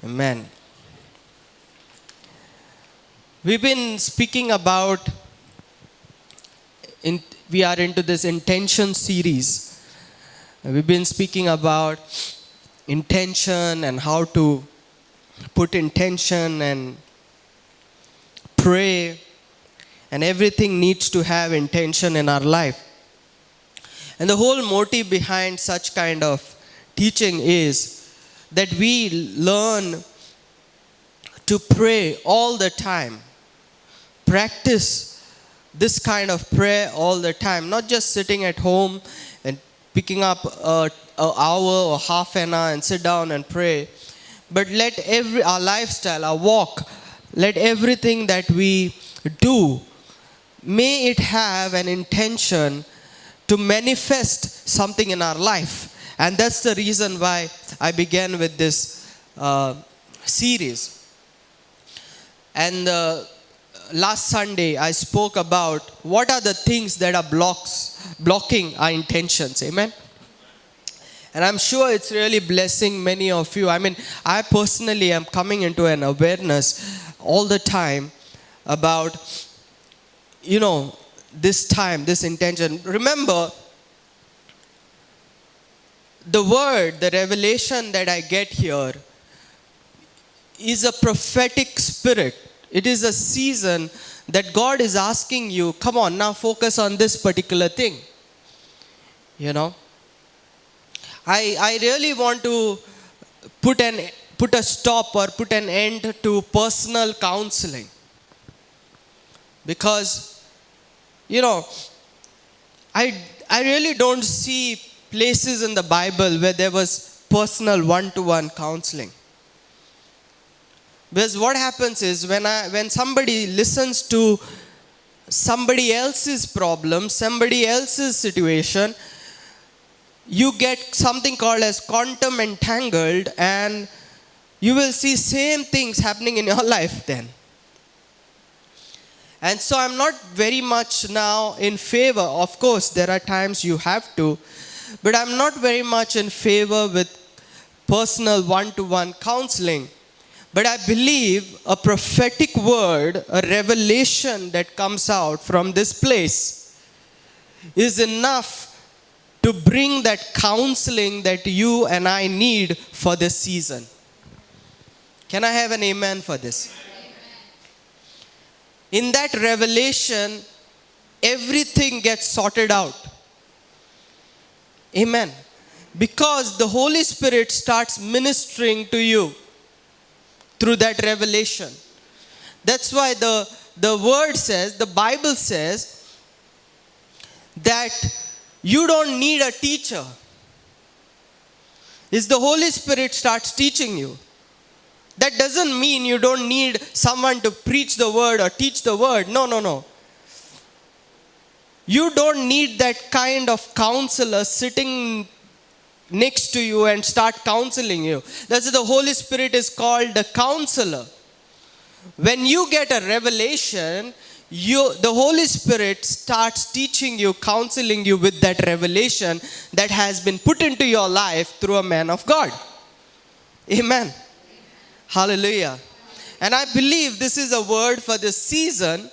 Amen. We've been speaking about, we are into this intention series. We've been speaking about intention and how to put intention and pray, and everything needs to have intention in our life. And the whole motive behind such kind of teaching is that we learn to pray all the time. Practice this kind of prayer all the time, not just sitting at home and picking up an hour or half an hour and sit down and pray, but let our lifestyle, our walk, let everything that we do, may it have an intention to manifest something in our life. And that's the reason why I began with this series. And last Sunday, I spoke about what are the things that are blocking our intentions. Amen. And I'm sure it's really blessing many of you. I mean, I personally am coming into an awareness all the time about, this time, this intention. Remember, the word, the revelation that I get here is a prophetic spirit. It is a season that God is asking you, come on, now focus on this particular thing. I really want to put a stop or put an end to personal counseling. Because, I really don't see places in the Bible where there was personal one-to-one counseling. Because what happens is when somebody listens to somebody else's problem, somebody else's situation, you get something called as quantum entangled, and you will see same things happening in your life then. And so I'm not very much now in favor. Of course, there are times you have to, but I'm not very much in favor with personal one-to-one counseling. But I believe a prophetic word, a revelation that comes out from this place is enough to bring that counseling that you and I need for this season. Can I have an amen for this? In that revelation, everything gets sorted out. Amen. Because the Holy Spirit starts ministering to you through that revelation. That's why the word says, the Bible says, that you don't need a teacher. It's the Holy Spirit starts teaching you. That doesn't mean you don't need someone to preach the word or teach the word. No. You don't need that kind of counselor sitting next to you and start counseling you. That's the Holy Spirit is called the counselor. When you get a revelation, the Holy Spirit starts teaching you, counseling you with that revelation that has been put into your life through a man of God. Amen. Hallelujah. And I believe this is a word for this season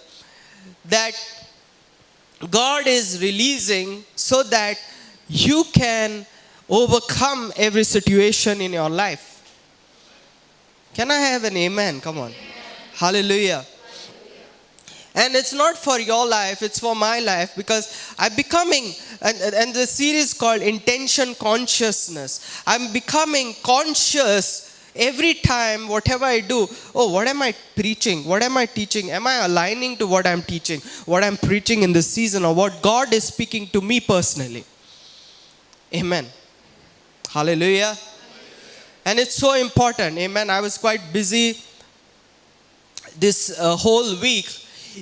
that God is releasing so that you can overcome every situation in your life. Can I have an amen? Come on. Amen. Hallelujah. And it's not for your life, it's for my life, because I'm becoming, and the series called Intention Consciousness. I'm becoming conscious every time, whatever I do. Oh, what am I preaching? What am I teaching? Am I aligning to what I'm teaching, what I'm preaching in this season, or what God is speaking to me personally? Amen. Hallelujah. And it's so important. Amen. I was quite busy this whole week.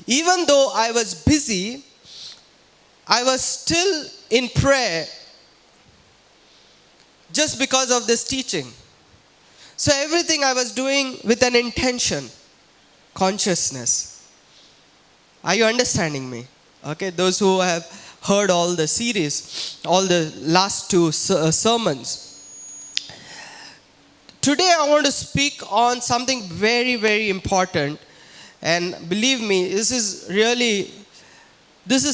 Even though I was busy, I was still in prayer just because of this teaching. So everything I was doing with an intention, consciousness. Are you understanding me? Okay, those who have heard all the series, all the last two sermons. Today I want to speak on something very, very important. And believe me, this is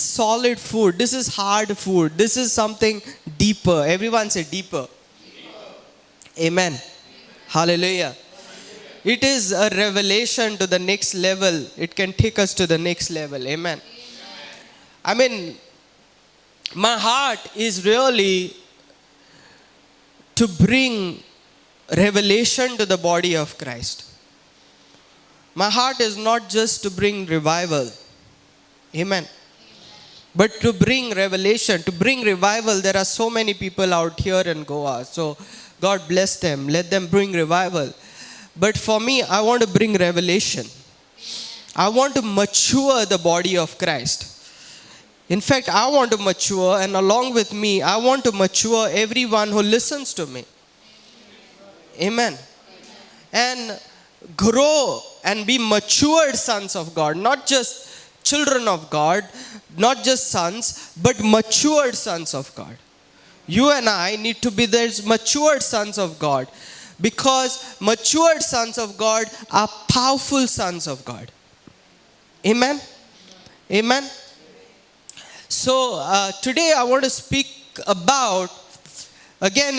solid food. This is hard food. This is something deeper. Everyone say deeper. Amen. Hallelujah. It is a revelation to the next level. It can take us to the next level. Amen. I mean, my heart is really to bring revelation to the body of Christ. My heart is not just to bring revival. Amen. But to bring revelation, to bring revival. There are so many people out here in Goa. So God bless them. Let them bring revival. But for me, I want to bring revelation. I want to mature the body of Christ. In fact, I want to mature, and along with me, I want to mature everyone who listens to me. Amen. And grow and be matured sons of God. Not just children of God, not just sons, but matured sons of God. You and I need to be those matured sons of God, because matured sons of God are powerful sons of God. Amen? Amen? So today I want to speak about, again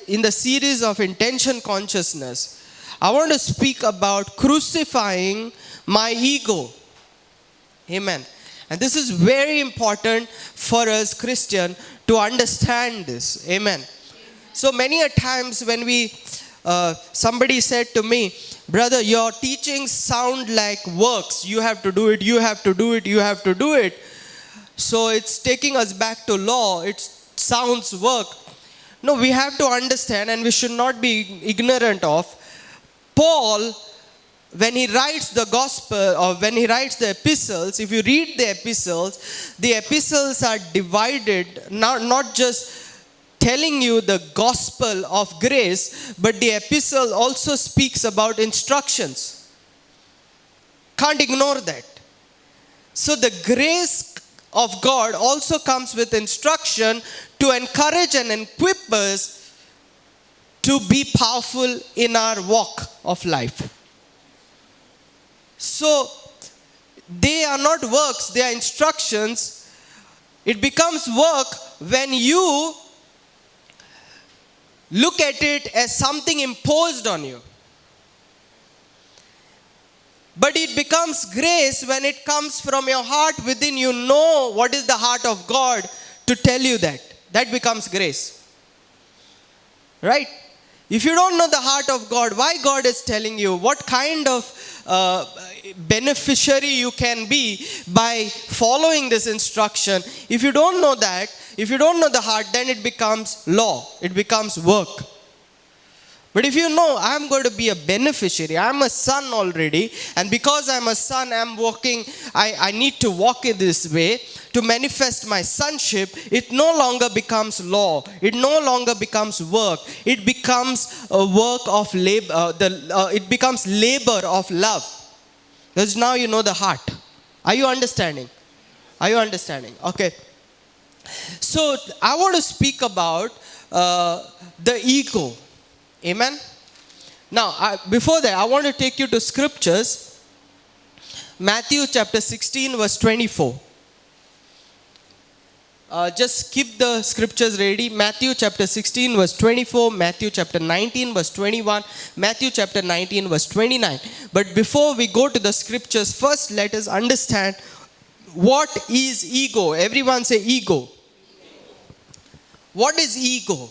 in the series of intention consciousness, I want to speak about crucifying my ego. Amen. And this is very important for us Christian to understand this. Amen. So many a times when somebody said to me, brother, your teachings sound like works. You have to do it, you have to do it, you have to do it. So it's taking us back to law. It sounds work. No, we have to understand, and we should not be ignorant of. Paul, when he writes the gospel, or when he writes the epistles, if you read the epistles are divided, not just telling you the gospel of grace, but the epistle also speaks about instructions. Can't ignore that. So the grace of God also comes with instruction to encourage and equip us to be powerful in our walk of life. So they are not works, they are instructions. It becomes work when you look at it as something imposed on you. But it becomes grace when it comes from your heart within. You know what is the heart of God to tell you that. That becomes grace. Right? If you don't know the heart of God, why God is telling you, what kind of beneficiary you can be by following this instruction. If you don't know that, if you don't know the heart, then it becomes law. It becomes work. But if you know, I'm going to be a beneficiary, I'm a son already, and because I'm a son, I need to walk in this way to manifest my sonship. It no longer becomes law. It no longer becomes work. It becomes a work of labor. It becomes labor of love. Because now you know the heart. Are you understanding? Are you understanding? Okay. So I want to speak about the ego. Amen. Now, before that, I want to take you to scriptures. Matthew chapter 16, verse 24. Just keep the scriptures ready. Matthew chapter 16, verse 24. Matthew chapter 19, verse 21. Matthew chapter 19, verse 29. But before we go to the scriptures, first let us understand what is ego. Everyone say ego. What is ego?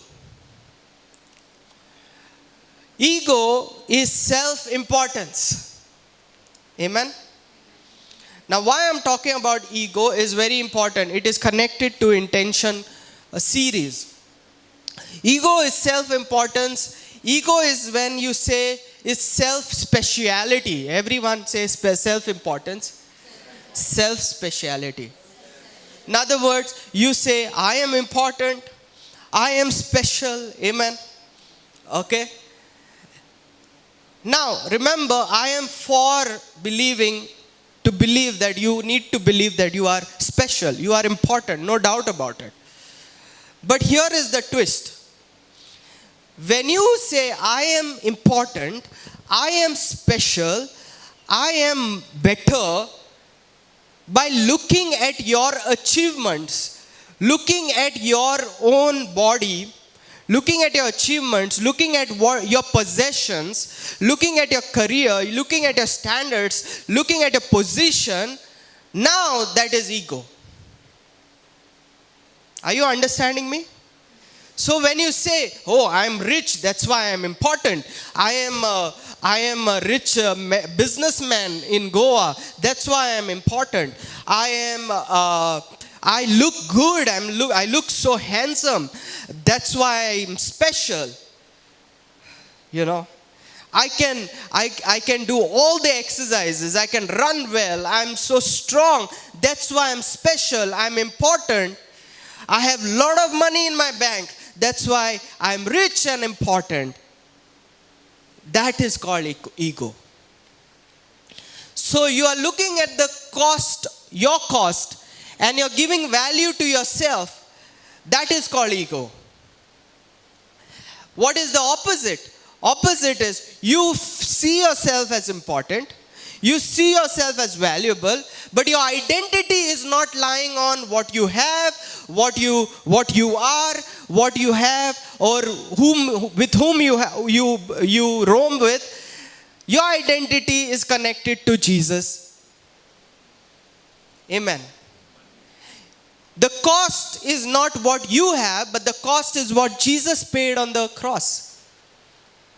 Ego is self-importance. Amen. Now, why I'm talking about ego is very important. It is connected to intention series. Ego is self-importance. Ego is when you say it's self-speciality. Everyone says self-importance. Self-speciality. In other words, you say, I am important. I am special. Amen. Okay. Now, remember, I am for to believe that you need to believe that you are special, you are important, no doubt about it. But here is the twist. When you say, I am important, I am special, I am better, by looking at your achievements, looking at your own body, looking at your achievements, looking at your possessions, looking at your career, looking at your standards, looking at your position, now that is ego. Are you understanding me? So when you say, oh, I am rich, that's why I am important. I am a rich businessman in Goa, that's why I am important. I look good, I look so handsome, that's why I'm special. You know, I can do all the exercises, I can run well, I'm so strong, that's why I'm special, I'm important. I have a lot of money in my bank, that's why I'm rich and important. That is called ego. So you are looking at the cost, your cost, and you're giving value to yourself. That is called ego. What is the opposite? Opposite is you see yourself as important, you see yourself as valuable, but your identity is not lying on what you have, what you are, what you have, or with whom you roam with. Your identity is connected to Jesus. Amen. The cost is not what you have, but the cost is what Jesus paid on the cross.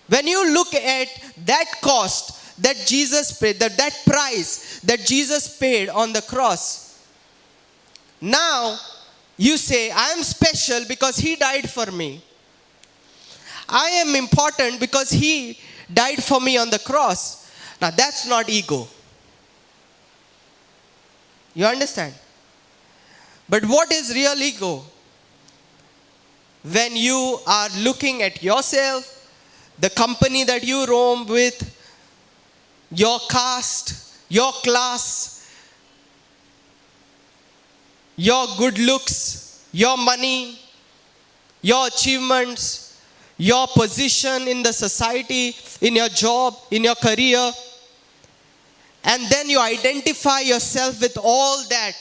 When you look at that cost that Jesus paid, that price that Jesus paid on the cross, now you say, I am special because He died for me. I am important because He died for me on the cross. Now that's not ego. You understand? But what is real ego? When you are looking at yourself, the company that you roam with, your caste, your class, your good looks, your money, your achievements, your position in the society, in your job, in your career, and then you identify yourself with all that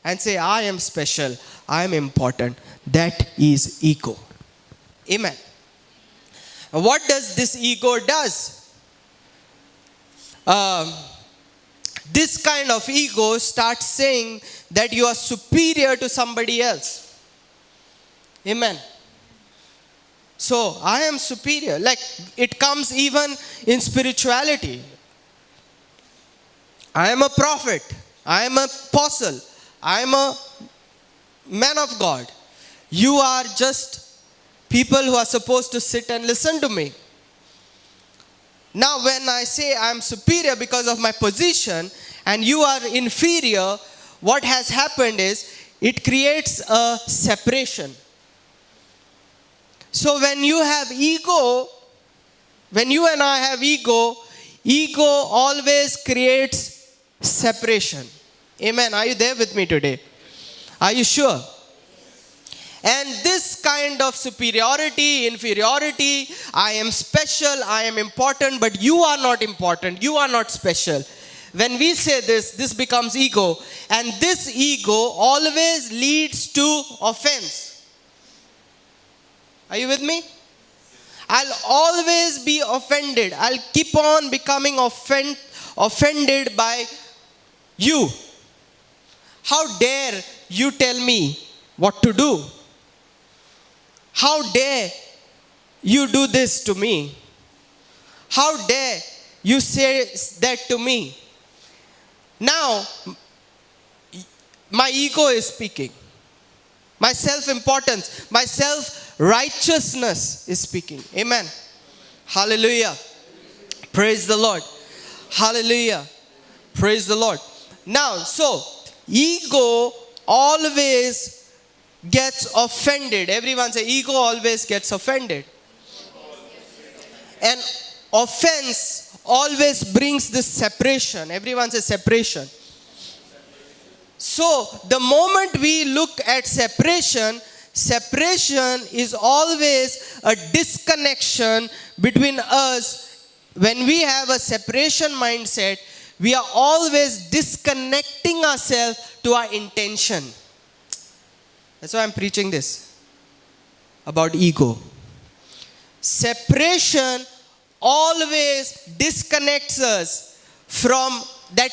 and say, I am special, I am important. That is ego. Amen. And what does this ego does? This kind of ego starts saying that you are superior to somebody else. Amen. So, I am superior. Like, it comes even in spirituality. I am a prophet. I am an apostle. I am a man of God. You are just people who are supposed to sit and listen to me. Now, when I say I am superior because of my position and you are inferior, what has happened is it creates a separation. So when you have ego, when you and I have ego, ego always creates separation. Amen. Are you there with me today? Are you sure? And this kind of superiority, inferiority, I am special, I am important, but you are not important, you are not special. When we say this becomes ego. And this ego always leads to offense. Are you with me? I'll always be offended. I'll keep on becoming offended by you. How dare you tell me what to do? How dare you do this to me? How dare you say that to me? Now, my ego is speaking. My self-importance, my self-righteousness is speaking. Amen. Hallelujah. Praise the Lord. Hallelujah. Praise the Lord. Now, so, ego always gets offended. Everyone say, ego always gets offended. And offense always brings this separation. Everyone says separation. So, the moment we look at separation, separation is always a disconnection between us. When we have a separation mindset, we are always disconnecting ourselves to our intention. That's why I'm preaching this about ego. Separation always disconnects us from that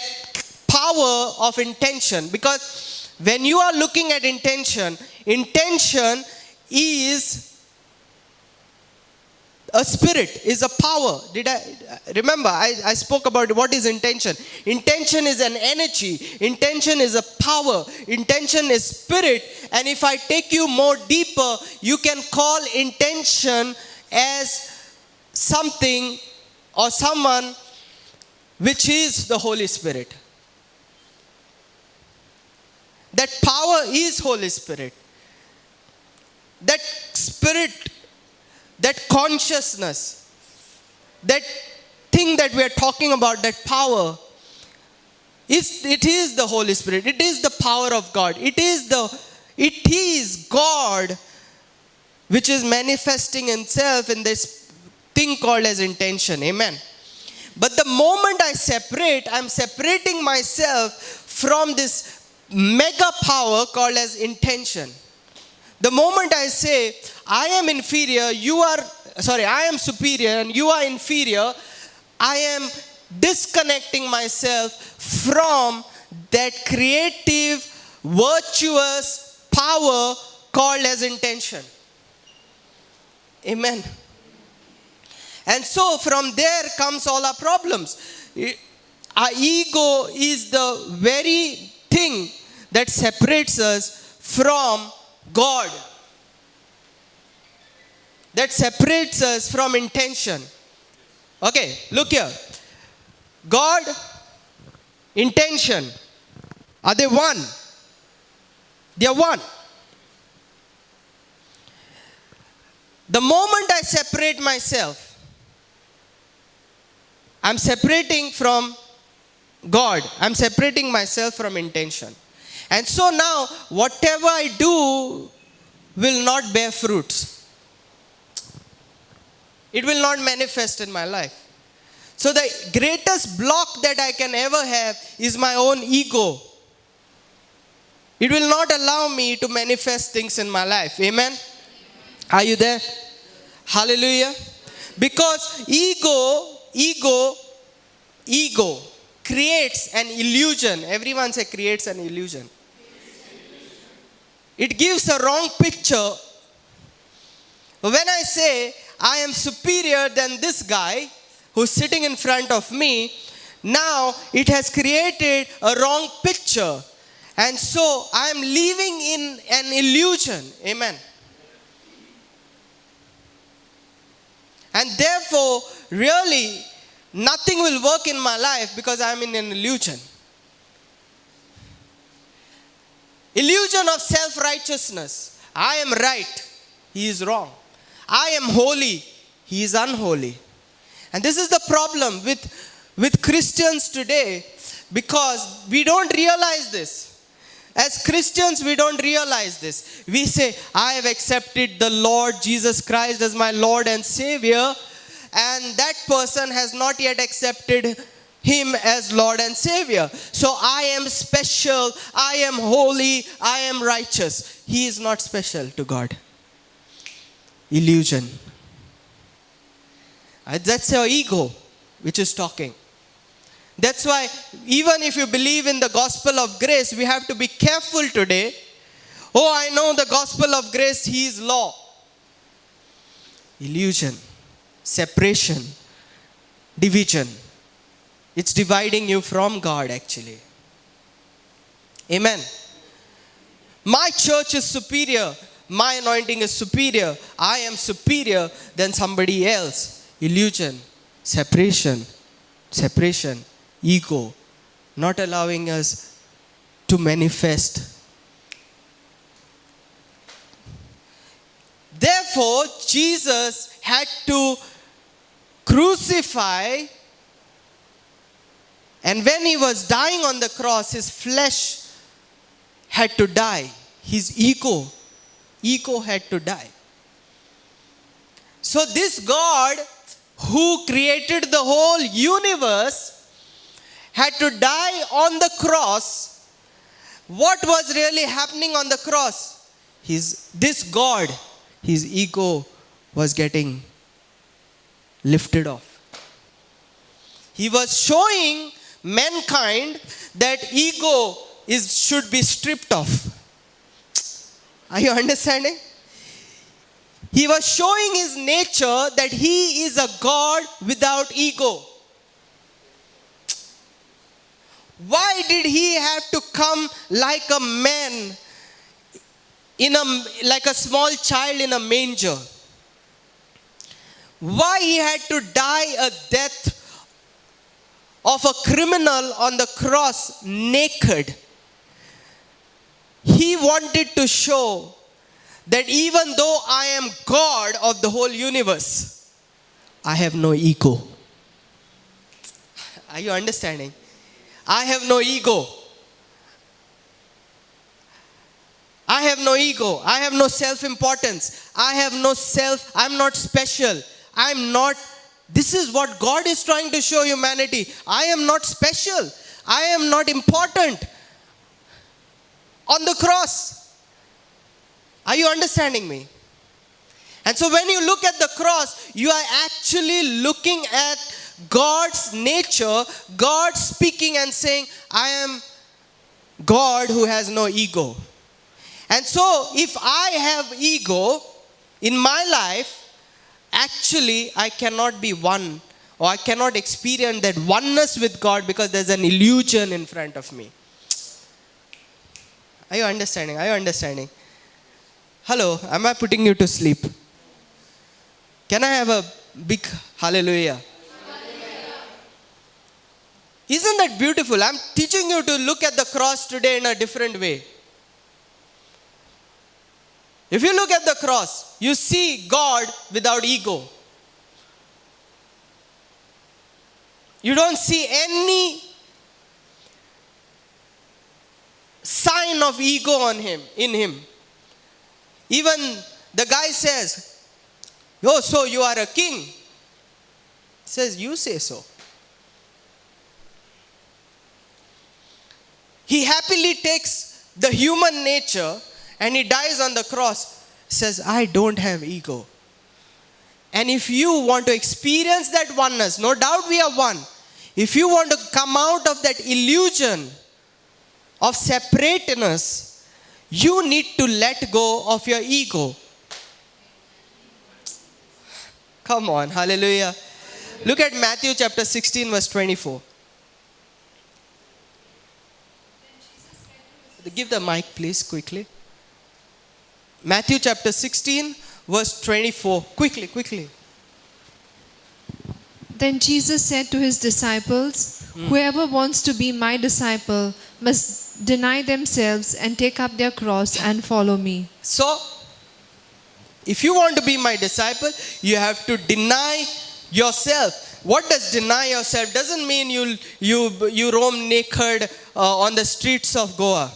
power of intention, because when you are looking at intention, intention is a spirit, is a power. Remember, I spoke about what is intention. Intention is an energy. Intention is a power. Intention is spirit. And if I take you more deeper, you can call intention as something or someone which is the Holy Spirit. That power is Holy Spirit. That spirit, that consciousness, that thing that we are talking about, that power, it is the Holy Spirit. It is the power of God. It is God which is manifesting itself in this thing called as intention. Amen. But the moment I separate, I'm separating myself from this mega power called as intention. The moment I say, I am superior and you are inferior, I am disconnecting myself from that creative, virtuous power called as intention. Amen. And so from there comes all our problems. Our ego is the very thing that separates us from God, that separates us from intention. Okay, look here. God, intention, are they one? They are one. The moment I separate myself, I'm separating from God. I'm separating myself from intention. And so now, whatever I do will not bear fruits. It will not manifest in my life. So the greatest block that I can ever have is my own ego. It will not allow me to manifest things in my life. Amen? Are you there? Hallelujah. Because ego creates an illusion. Everyone say creates an illusion. It gives a wrong picture. When I say I am superior than this guy who's sitting in front of me, now it has created a wrong picture. And so I am living in an illusion. Amen. And therefore, really, nothing will work in my life because I am in an illusion. Illusion of self-righteousness. I am right, he is wrong. I am holy, he is unholy. And this is the problem with Christians today, because we don't realize this. As Christians, we don't realize this. We say, I have accepted the Lord Jesus Christ as my Lord and Savior, and that person has not yet accepted him as Lord and Savior. So I am special, I am holy, I am righteous. He is not special to God. Illusion. That's your ego which is talking. That's why even if you believe in the gospel of grace, we have to be careful today. Oh, I know the gospel of grace, he is law. Illusion, separation, division. It's dividing you from God actually. Amen. My church is superior. My anointing is superior. I am superior than somebody else. Illusion, separation, ego, not allowing us to manifest. Therefore, Jesus had to crucify, and when he was dying on the cross, his flesh had to die. His ego ego had to die. So this God who created the whole universe had to die on the cross. What was really happening on the cross? This God, his ego was getting lifted off. He was showing mankind that ego should be stripped off. Are you understanding? He was showing his nature that he is a God without ego. Why did he have to come like a man, like a small child in a manger? Why he had to die a death of a criminal on the cross naked? He wanted to show that even though I am God of the whole universe, I have no ego. Are you understanding? I have no ego. I have no ego. I have no self-importance. I have no self. I'm not special. I'm not. This is what God is trying to show humanity. I am not special. I am not important. On the cross. Are you understanding me? And so when you look at the cross, you are actually looking at God's nature, God speaking and saying, I am God who has no ego. And so if I have ego in my life, actually I cannot be one, or I cannot experience that oneness with God because there's an illusion in front of me. Are you understanding? Are you understanding? Hello, am I putting you to sleep? Can I have a big hallelujah? Hallelujah. Isn't that beautiful? I'm teaching you to look at the cross today in a different way. If you look at the cross, you see God without ego. You don't see any sign of ego in him. Even the guy says, oh, so you are a king. He says, you say so. He happily takes the human nature and he dies on the cross. Says, I don't have ego. And if you want to experience that oneness, no doubt we are one. If you want to come out of that illusion of separateness, you need to let go of your ego. Come on, hallelujah. Look at Matthew chapter 16 verse 24. Give the mic please, quickly. Matthew chapter 16 verse 24. Quickly. Then Jesus said to his disciples, whoever wants to be my disciple must deny themselves and take up their cross and follow me. So, if you want to be my disciple, you have to deny yourself. What does deny yourself? Doesn't mean you roam naked on the streets of Goa.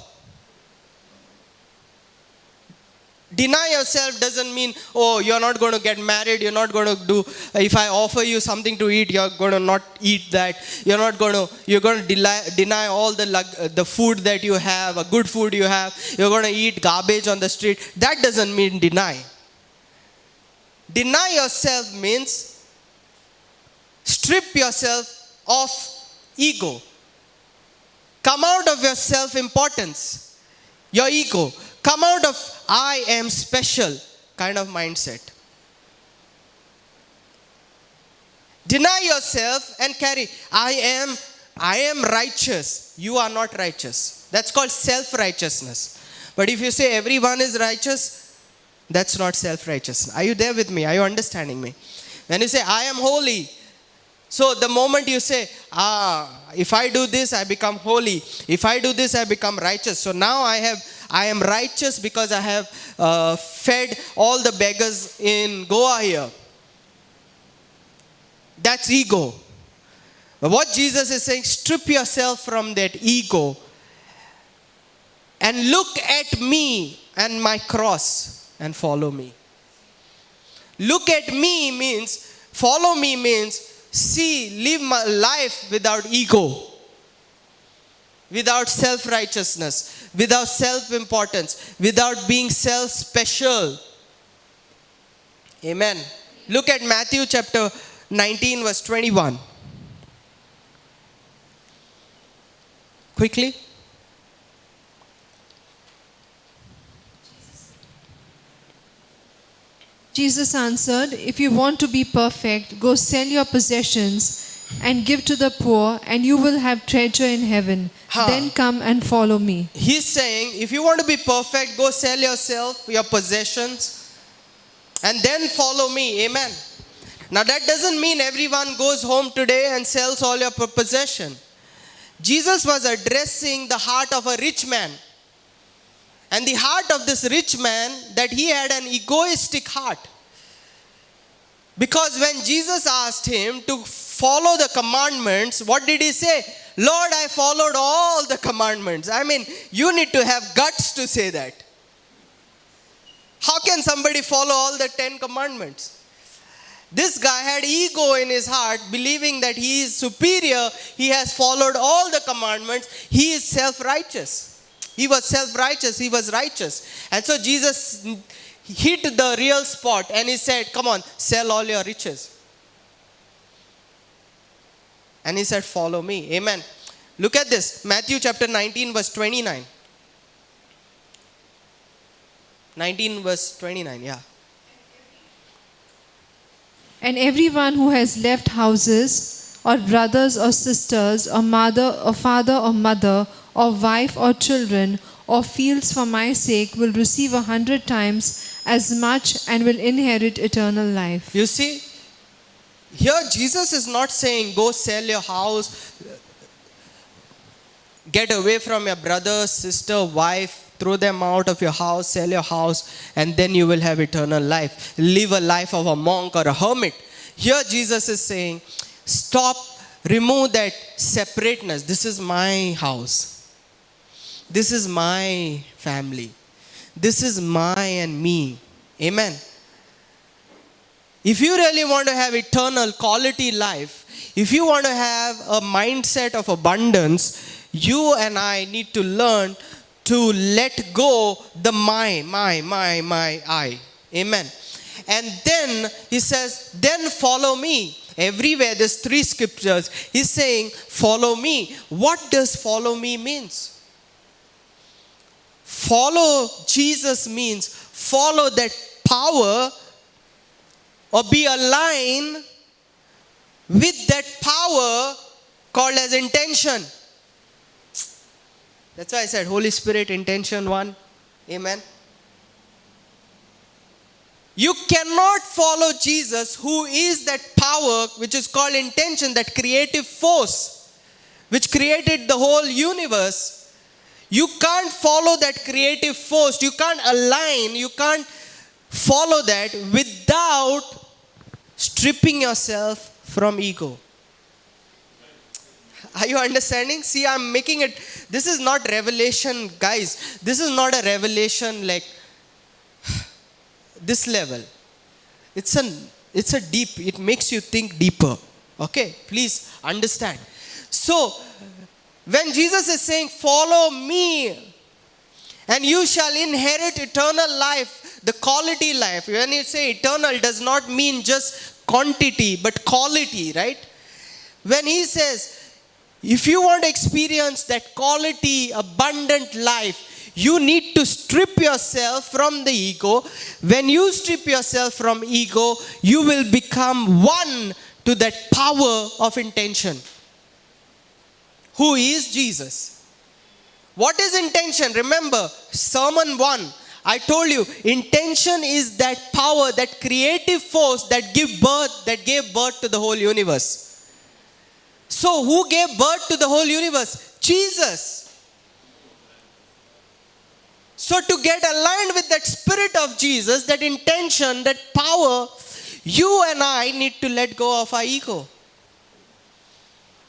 Deny yourself doesn't mean, oh, you're not going to get married, you're not going to do, if I offer you something to eat, you're going to not eat that. You're going to deny all the food that you have, a good food you have. You're going to eat garbage on the street. That doesn't mean deny. Deny yourself means strip yourself of ego. Come out of your self-importance, your ego. Come out of I am special kind of mindset. Deny yourself and carry I am righteous. You are not righteous. That's called self-righteousness. But if you say everyone is righteous, that's not self-righteousness. Are you there with me? Are you understanding me? When you say I am holy, so the moment you say, if I do this, I become holy. If I do this, I become righteous. So now I am righteous because I have fed all the beggars in Goa here. That's ego. But what Jesus is saying, strip yourself from that ego and look at me and my cross. and follow me. Look at me means, follow me means, live my life without ego, without self-righteousness, without self-importance, without being self-special. Amen. Look at Matthew chapter 19 verse 21. Quickly. Jesus answered, "If you want to be perfect, go sell your possessions and give to the poor, and you will have treasure in heaven. Then come and follow me." He's saying, if you want to be perfect, go sell yourself, your possessions, and then follow me. Amen. Now that doesn't mean everyone goes home today and sells all your possession. Jesus was addressing the heart of a rich man. And the heart of this rich man, that he had an egoistic heart. Because when Jesus asked him to follow the commandments, what did he say? Lord, I followed all the commandments. I mean, you need to have guts to say that. How can somebody follow all the 10 commandments? This guy had ego in his heart, believing that he is superior. He has followed all the commandments. He is self-righteous. He was self-righteous. He was righteous. And so Jesus hit the real spot and he said, come on, sell all your riches. And he said, follow me. Amen. Look at this. Matthew chapter 19 verse 29. 19 verse 29, yeah. And everyone who has left houses, or brothers or sisters, or mother or father or mother, or wife or children, or fields for my sake will receive 100 times as much and will inherit eternal life. You see, here Jesus is not saying go sell your house, get away from your brother, sister, wife, throw them out of your house, sell your house, and then you will have eternal life. Live a life of a monk or a hermit. Here Jesus is saying, stop, remove that separateness. This is my house. This is my family. This is my and me. Amen. If you really want to have eternal quality life, if you want to have a mindset of abundance, you and I need to learn to let go the my, I. Amen. And then he says, then follow me. Everywhere there's 3 scriptures. He's saying, follow me. What does follow me means? Follow Jesus means follow that power or be aligned with that power called as intention. That's why I said Holy Spirit intention 1. Amen. You cannot follow Jesus, who is that power which is called intention, that creative force which created the whole universe. You can't follow that creative force. You can't align. You can't follow that without stripping yourself from ego. Are you understanding? See, I'm making it, this is not revelation, guys. This is not a revelation like this level. It's a deep, it makes you think deeper. Okay, please understand. So, when Jesus is saying, follow me, and you shall inherit eternal life, the quality life. When you say eternal, does not mean just quantity, but quality, right? When he says, if you want to experience that quality, abundant life, you need to strip yourself from the ego. When you strip yourself from ego, you will become one to that power of intention. Who is Jesus? What is intention? Remember, sermon 1, I told you, intention is that power, that creative force that gave birth to the whole universe. So who gave birth to the whole universe? Jesus. So to get aligned with that spirit of Jesus, that intention, that power, you and I need to let go of our ego.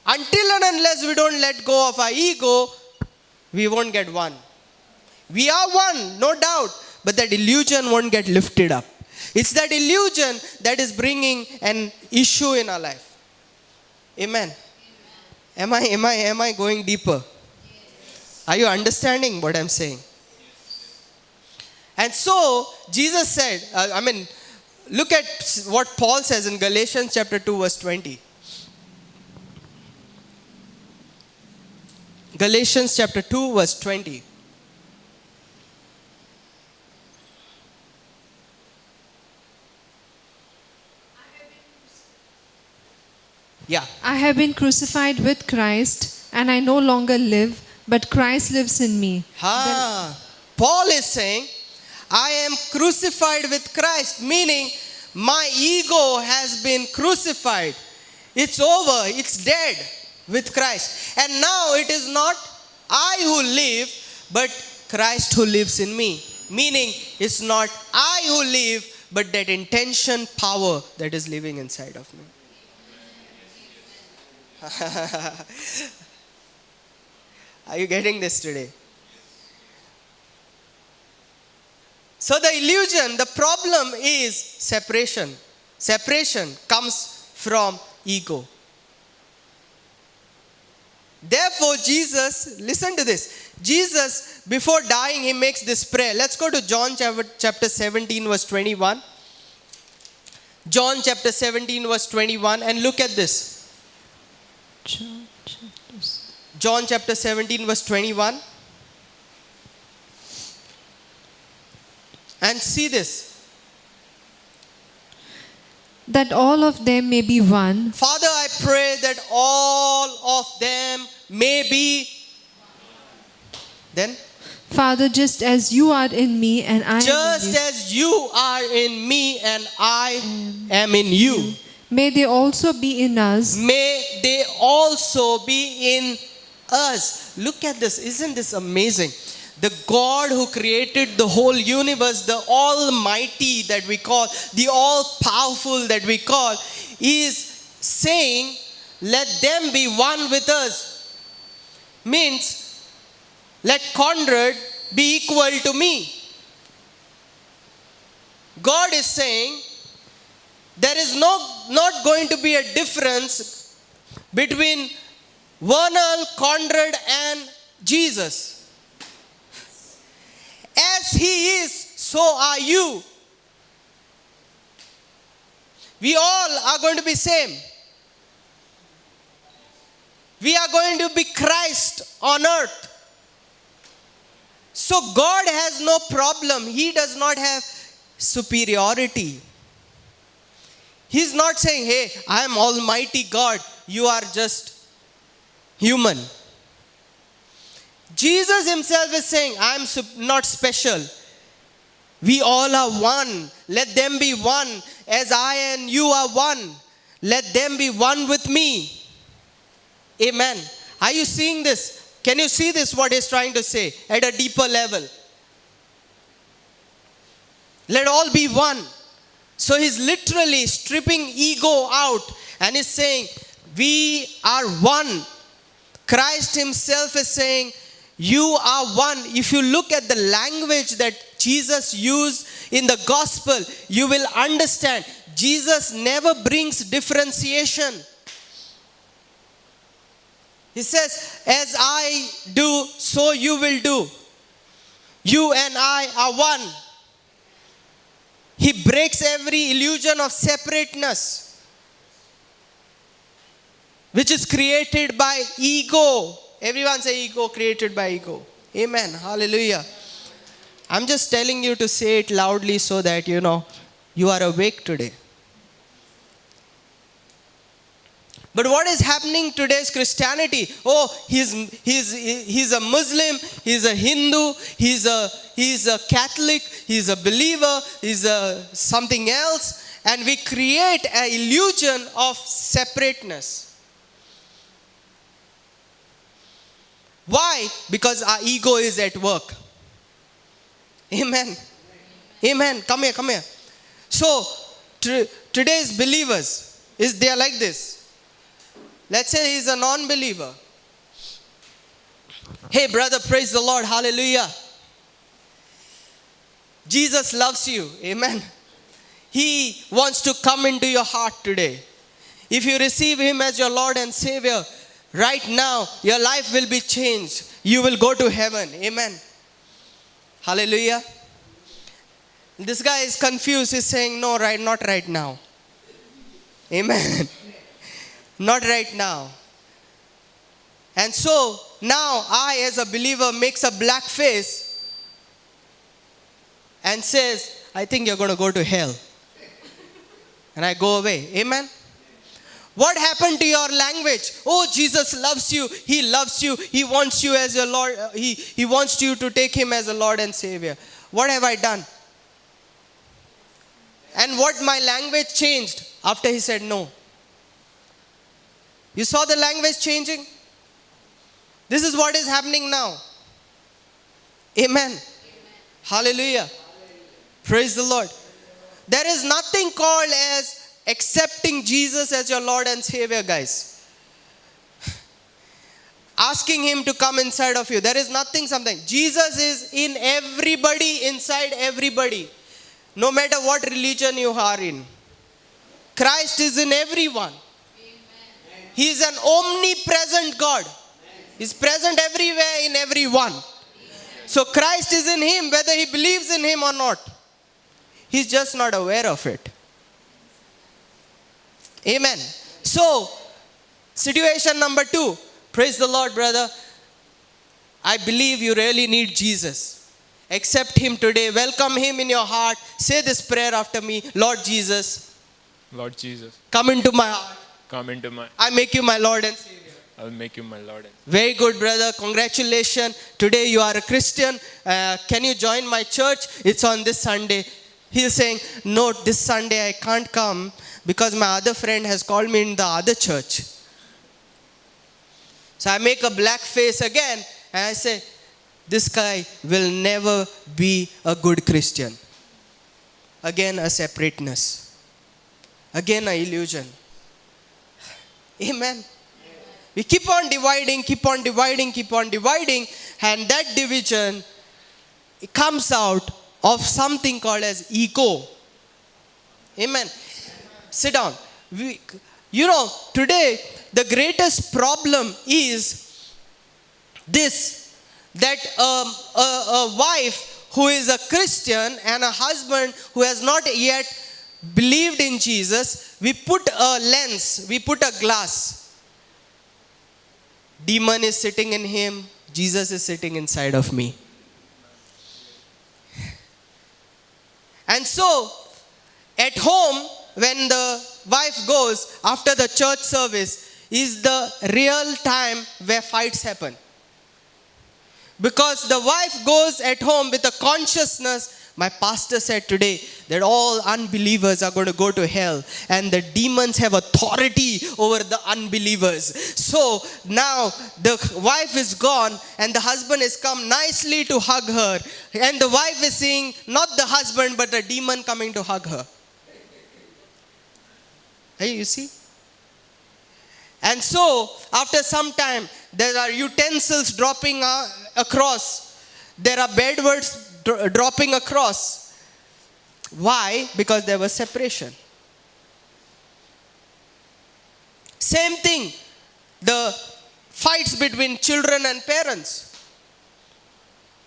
Until and unless we don't let go of our ego, we won't get one. We are one, no doubt. but that illusion won't get lifted up. It's that illusion that is bringing an issue in our life. Amen. Am I going deeper? Are you understanding what I'm saying? And so Jesus said, look at what Paul says in Galatians chapter 2 verse 20. Galatians chapter 2 verse 20. Yeah. I have been crucified with Christ, and I no longer live, but Christ lives in me. Paul is saying, I am crucified with Christ, meaning my ego has been crucified. It's over, it's dead with Christ. And now it is not I who live, but Christ who lives in me. Meaning it's not I who live, but that intention power that is living inside of me. Are you getting this today? So the illusion, the problem is separation. Separation comes from ego. Therefore, Jesus, listen to this. Jesus, before dying, he makes this prayer. Let's go to John chapter 17, verse 21. John chapter 17, verse 21, and look at this. John chapter 17, verse 21. And see this. That all of them may be one. Father, I pray that all of them may be. Then? Father, just as you are in me and I am in Just you, as you are in me and I am in you. may they also be in us. May they also be in us. Look at this. Isn't this amazing? The God who created the whole universe, the Almighty that we call, the All-Powerful that we call, is saying, let them be one with us. Means, let Conrad be equal to me. God is saying, there is not going to be a difference between Vernal, Conrad and Jesus. As he is, so are you. We all are going to be same. We are going to be Christ on earth. So God has no problem. He does not have superiority. He's not saying, hey, I am Almighty God. You are just human. Jesus himself is saying, I am not special. We all are one. Let them be one as I and you are one. Let them be one with me. Amen. Are you seeing this? Can you see this, what he's trying to say at a deeper level? Let all be one. So he's literally stripping ego out and is saying, we are one. Christ himself is saying, you are one. If you look at the language that Jesus used in the gospel, you will understand Jesus never brings differentiation. He says, as I do, so you will do. You and I are one. He breaks every illusion of separateness, which is created by ego. Everyone say ego, created by ego. Amen. Hallelujah. I'm just telling you to say it loudly so that you are awake today. But what is happening today's Christianity? Oh, he's a Muslim, he's a Hindu, he's a Catholic, he's a believer, he's a something else, and we create an illusion of separateness. Why? Because our ego is at work. Amen. Amen. Come here. So today's believers they are like this. Let's say he's a non-believer. Hey brother, praise the Lord, hallelujah. Jesus loves you. Amen. He wants to come into your heart today. If you receive Him as your Lord and Savior, right now, your life will be changed. You will go to heaven. Amen. Hallelujah. This guy is confused. He's saying, no, right, not right now. Amen. Not right now. And so, now I as a believer makes a black face and says, I think you're going to go to hell. And I go away. Amen. What happened to your language? Oh, Jesus loves you. He loves you. He wants you as your Lord. He wants you to take Him as a Lord and Savior. What have I done? And what my language changed after He said no. You saw the language changing? This is what is happening now. Amen. Hallelujah. Praise the Lord. There is nothing called as accepting Jesus as your Lord and Savior, guys. Asking Him to come inside of you. There is nothing something. Jesus is in everybody, inside everybody. No matter what religion you are in. Christ is in everyone. He is an omnipresent God. He's present everywhere in everyone. So Christ is in him whether he believes in Him or not. He's just not aware of it. Amen. So, situation number 2. Praise the Lord, brother. I believe you really need Jesus. Accept Him today. Welcome Him in your heart. Say this prayer after me. Lord Jesus. Lord Jesus, Come into my heart. come into my, I make you my Lord and Savior. I will make you my Lord. Very good, brother. Congratulations. Today you are a Christian. Can you join my church? It's on this Sunday. He's saying, no, this Sunday I can't come because my other friend has called me in the other church. So I make a black face again and I say, this guy will never be a good Christian. Again, a separateness. Again, an illusion. Amen. We keep on dividing, and that division, it comes out of something called as ego. Amen. Sit down. Today, the greatest problem is this, that a wife who is a Christian and a husband who has not yet believed in Jesus, we put a lens, we put a glass. Demon is sitting in him, Jesus is sitting inside of me. And so, at home, when the wife goes after the church service, is the real time where fights happen. Because the wife goes at home with a consciousness, my pastor said today that all unbelievers are going to go to hell and the demons have authority over the unbelievers. So now the wife is gone and the husband has come nicely to hug her. And the wife is seeing not the husband but a demon coming to hug her. Hey, you see? And so, after some time, there are utensils dropping across. There are bad words dropping across. Why? Because there was separation. Same thing. The fights between children and parents.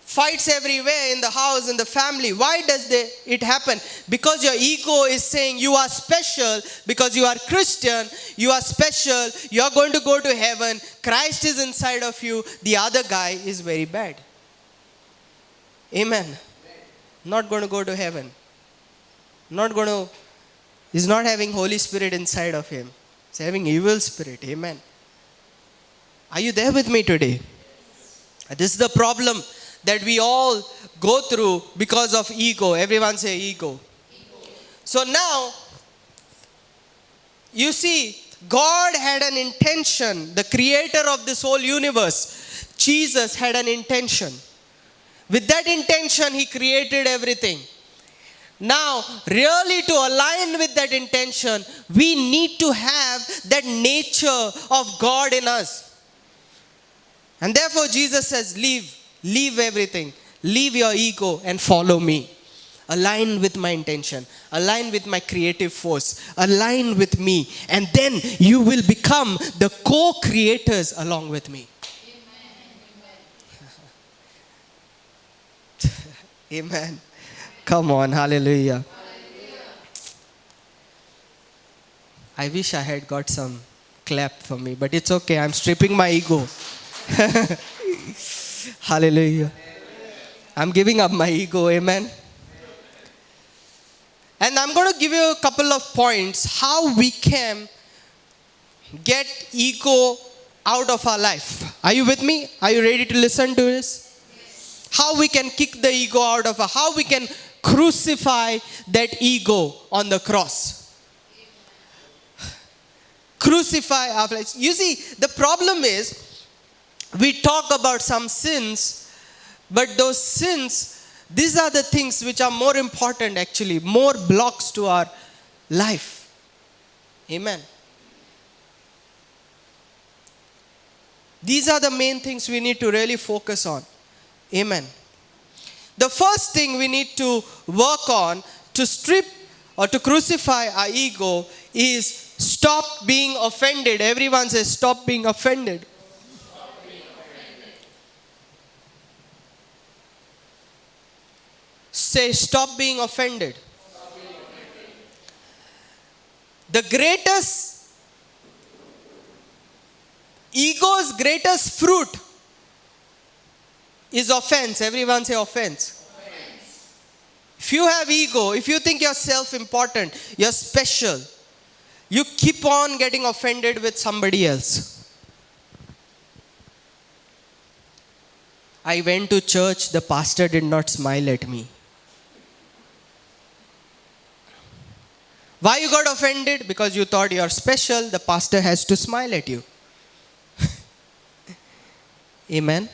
Fights everywhere in the house, in the family. Why does it happen? Because your ego is saying you are special, because you are Christian, you are special, you are going to go to heaven, Christ is inside of you, the other guy is very bad. Amen. Not going to go to heaven. He's not having Holy Spirit inside of him. He's having evil spirit. Amen. Are you there with me today? This is the problem that we all go through because of ego. Everyone say ego. So now, you see, God had an intention. The creator of this whole universe, Jesus, had an intention. With that intention, he created everything. Now, really to align with that intention, we need to have that nature of God in us. And therefore, Jesus says, leave everything. Leave your ego and follow me. Align with my intention. Align with my creative force. Align with me. And then you will become the co-creators along with me. Amen. Come on, hallelujah. I wish I had got some clap for me, but it's okay. I'm stripping my ego. Hallelujah. I'm giving up my ego. Amen. And I'm going to give you a couple of points how we can get ego out of our life. Are you with me? Are you ready to listen to this? How we can kick the ego out of our, how we can crucify that ego on the cross. Crucify our flesh. You see, the problem is, we talk about some sins, but those sins, these are the things which are more important actually, more blocks to our life. Amen. These are the main things we need to really focus on. Amen. The first thing we need to work on to strip or to crucify our ego is stop being offended. Everyone says, stop being offended. Say, stop being offended. The greatest, ego's greatest fruit is offense. Everyone say offense. If you have ego, if you think you're self-important, you're special, you keep on getting offended with somebody else. I went to church, the pastor did not smile at me. Why you got offended? Because you thought you're special, the pastor has to smile at you. Amen.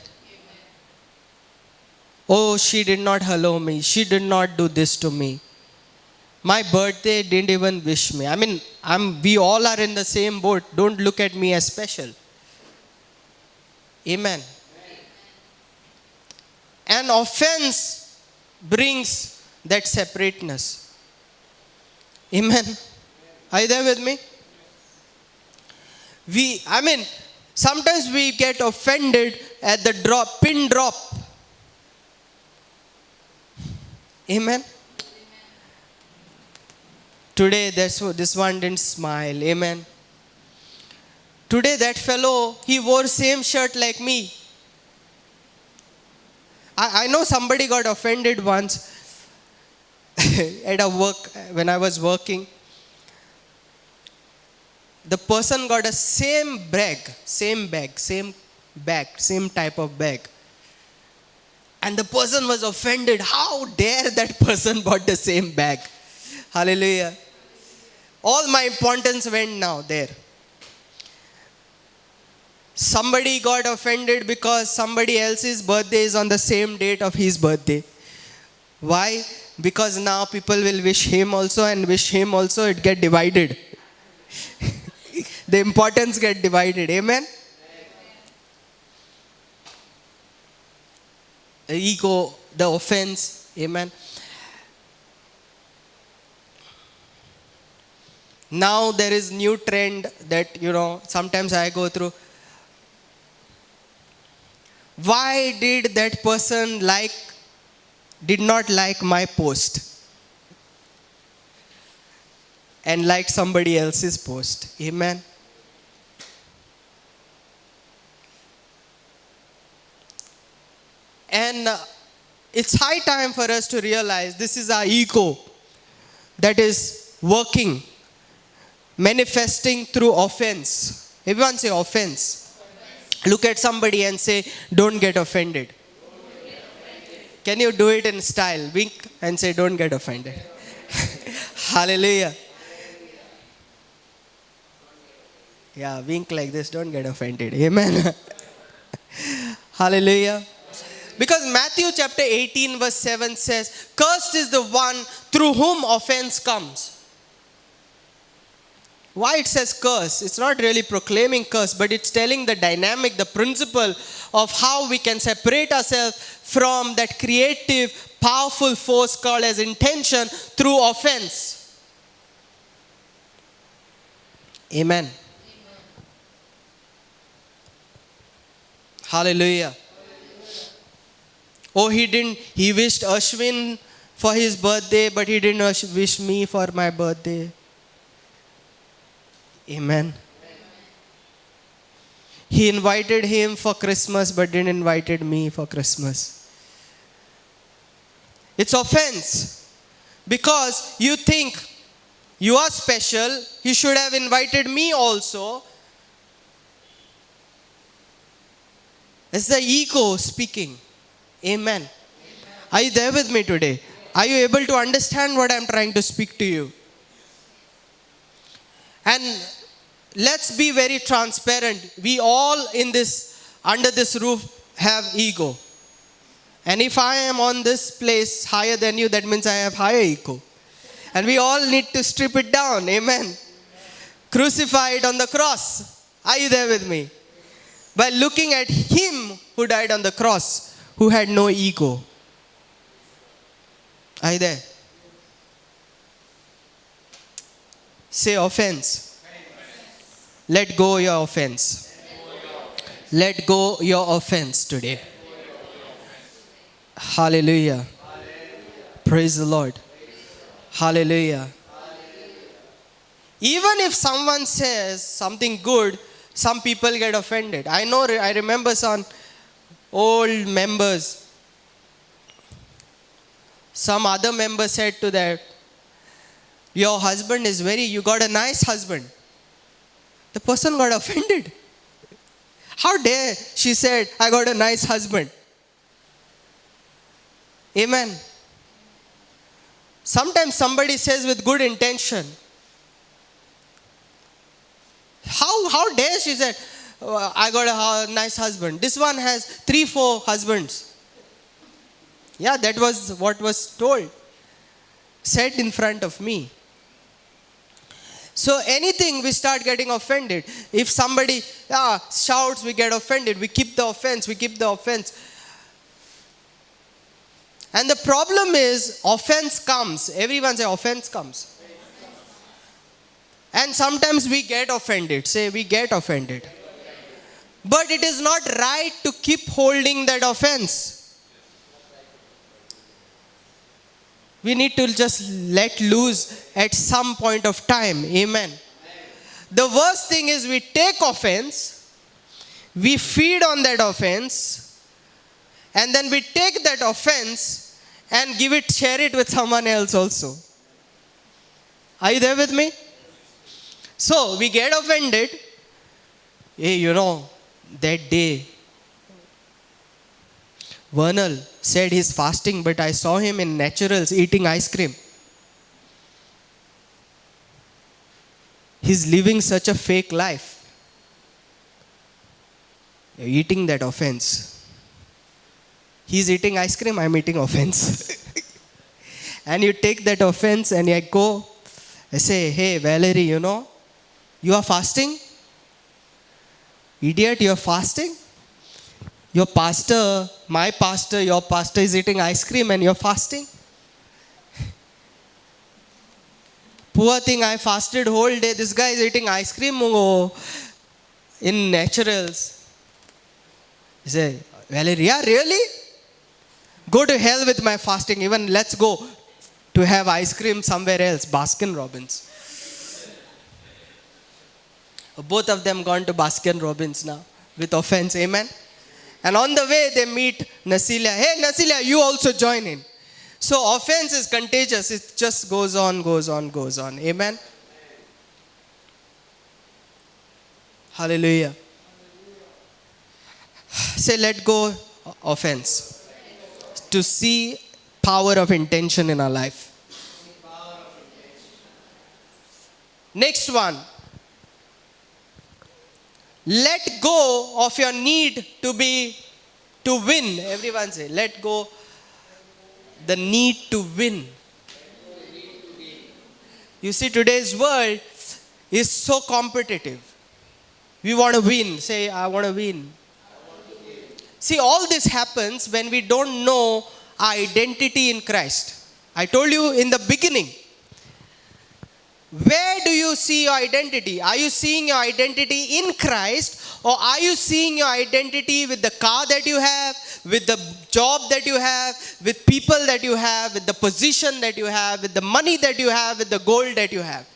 Oh, she did not hello me. She did not do this to me. My birthday didn't even wish me. I mean, we all are in the same boat. Don't look at me as special. Amen. And offense brings that separateness. Amen. Are you there with me? Sometimes we get offended at the pin drop. Amen. Today, this one didn't smile. Amen. Today, that fellow, he wore same shirt like me. I know somebody got offended once at a work, when I was working. The person got a same bag, same type of bag. And the person was offended. How dare that person bought the same bag? Hallelujah. All my importance went now there. Somebody got offended because somebody else's birthday is on the same date of his birthday. Why? Because now people will wish him also and wish him also. It get divided. The importance get divided. Amen. The ego, the offense. Amen. Now there is new trend that, sometimes I go through. Why did that person did not like my post and liked somebody else's post? Amen. And it's high time for us to realize this is our ego that is working, manifesting through offense. Everyone say offense. Look at somebody and say, don't get offended. Can you do it in style? Wink and say, don't get offended. Hallelujah. Yeah, wink like this, don't get offended. Amen. Hallelujah. Because Matthew chapter 18 verse 7 says, cursed is the one through whom offense comes. Why it says curse? It's not really proclaiming curse, but it's telling the dynamic, the principle of how we can separate ourselves from that creative powerful force called as intention through offense. Amen. Hallelujah. Oh, he wished Ashwin for his birthday, but he didn't wish me for my birthday. Amen. He invited him for Christmas, but didn't invited me for Christmas. It's offense. Because you think you are special, he should have invited me also. It's the ego speaking. Amen. Are you there with me today? Are you able to understand what I'm trying to speak to you? And let's be very transparent. We all under this roof have ego. And if I am on this place higher than you, that means I have higher ego. And we all need to strip it down. Amen. Crucify it on the cross. Are you there with me? By looking at him who died on the cross, who had no ego. Are you there? Say offense. Let go your offense. Let go your offense today. Hallelujah. Praise the Lord. Hallelujah. Even if someone says something good, some people get offended. I remember some old members. Some other member said to that, your husband is you got a nice husband. The person got offended. How dare she said, I got a nice husband. Amen. Sometimes somebody says with good intention. How dare she said, I got a nice husband. This one has 3-4 husbands. Yeah, that was what was told. Said in front of me. So anything we start getting offended. If somebody shouts, we get offended. We keep the offense. And the problem is, offense comes. Everyone say, offense comes. And sometimes we get offended. Say, we get offended. But it is not right to keep holding that offense. We need to just let loose at some point of time. Amen. The worst thing is we take offense, we feed on that offense, and then we take that offense and share it with someone else also. Are you there with me? So we get offended. Hey, that day, Vernal said he's fasting, but I saw him in Naturals eating ice cream. He's living such a fake life. You're eating that offense. He's eating ice cream, I'm eating offense. And you take that offense and you go, I say, hey, Valerie, you are fasting? Idiot, you are fasting? Your pastor, my pastor, your pastor is eating ice cream and you're fasting? Poor thing, I fasted whole day. This guy is eating ice cream in Naturals. He said, Valerie, yeah, really? Go to hell with my fasting. Even let's go to have ice cream somewhere else. Baskin Robbins. Both of them gone to Baskin Robbins now with offense. Amen. And on the way they meet Nasilia. Hey Nasilia, you also join in. So offense is contagious. It just goes on. Amen. Hallelujah. Say, let go offense. To see power of intention in our life. Next one. Let go of your need to win. Everyone say, let go the need to win. You see, today's world is so competitive. We want to win. Say, I want to win. See, all this happens when we don't know identity in Christ. I told you in the beginning. Where do you see your identity? Are you seeing your identity in Christ, or are you seeing your identity with the car that you have, with the job that you have, with people that you have, with the position that you have, with the money that you have, with the gold that you have?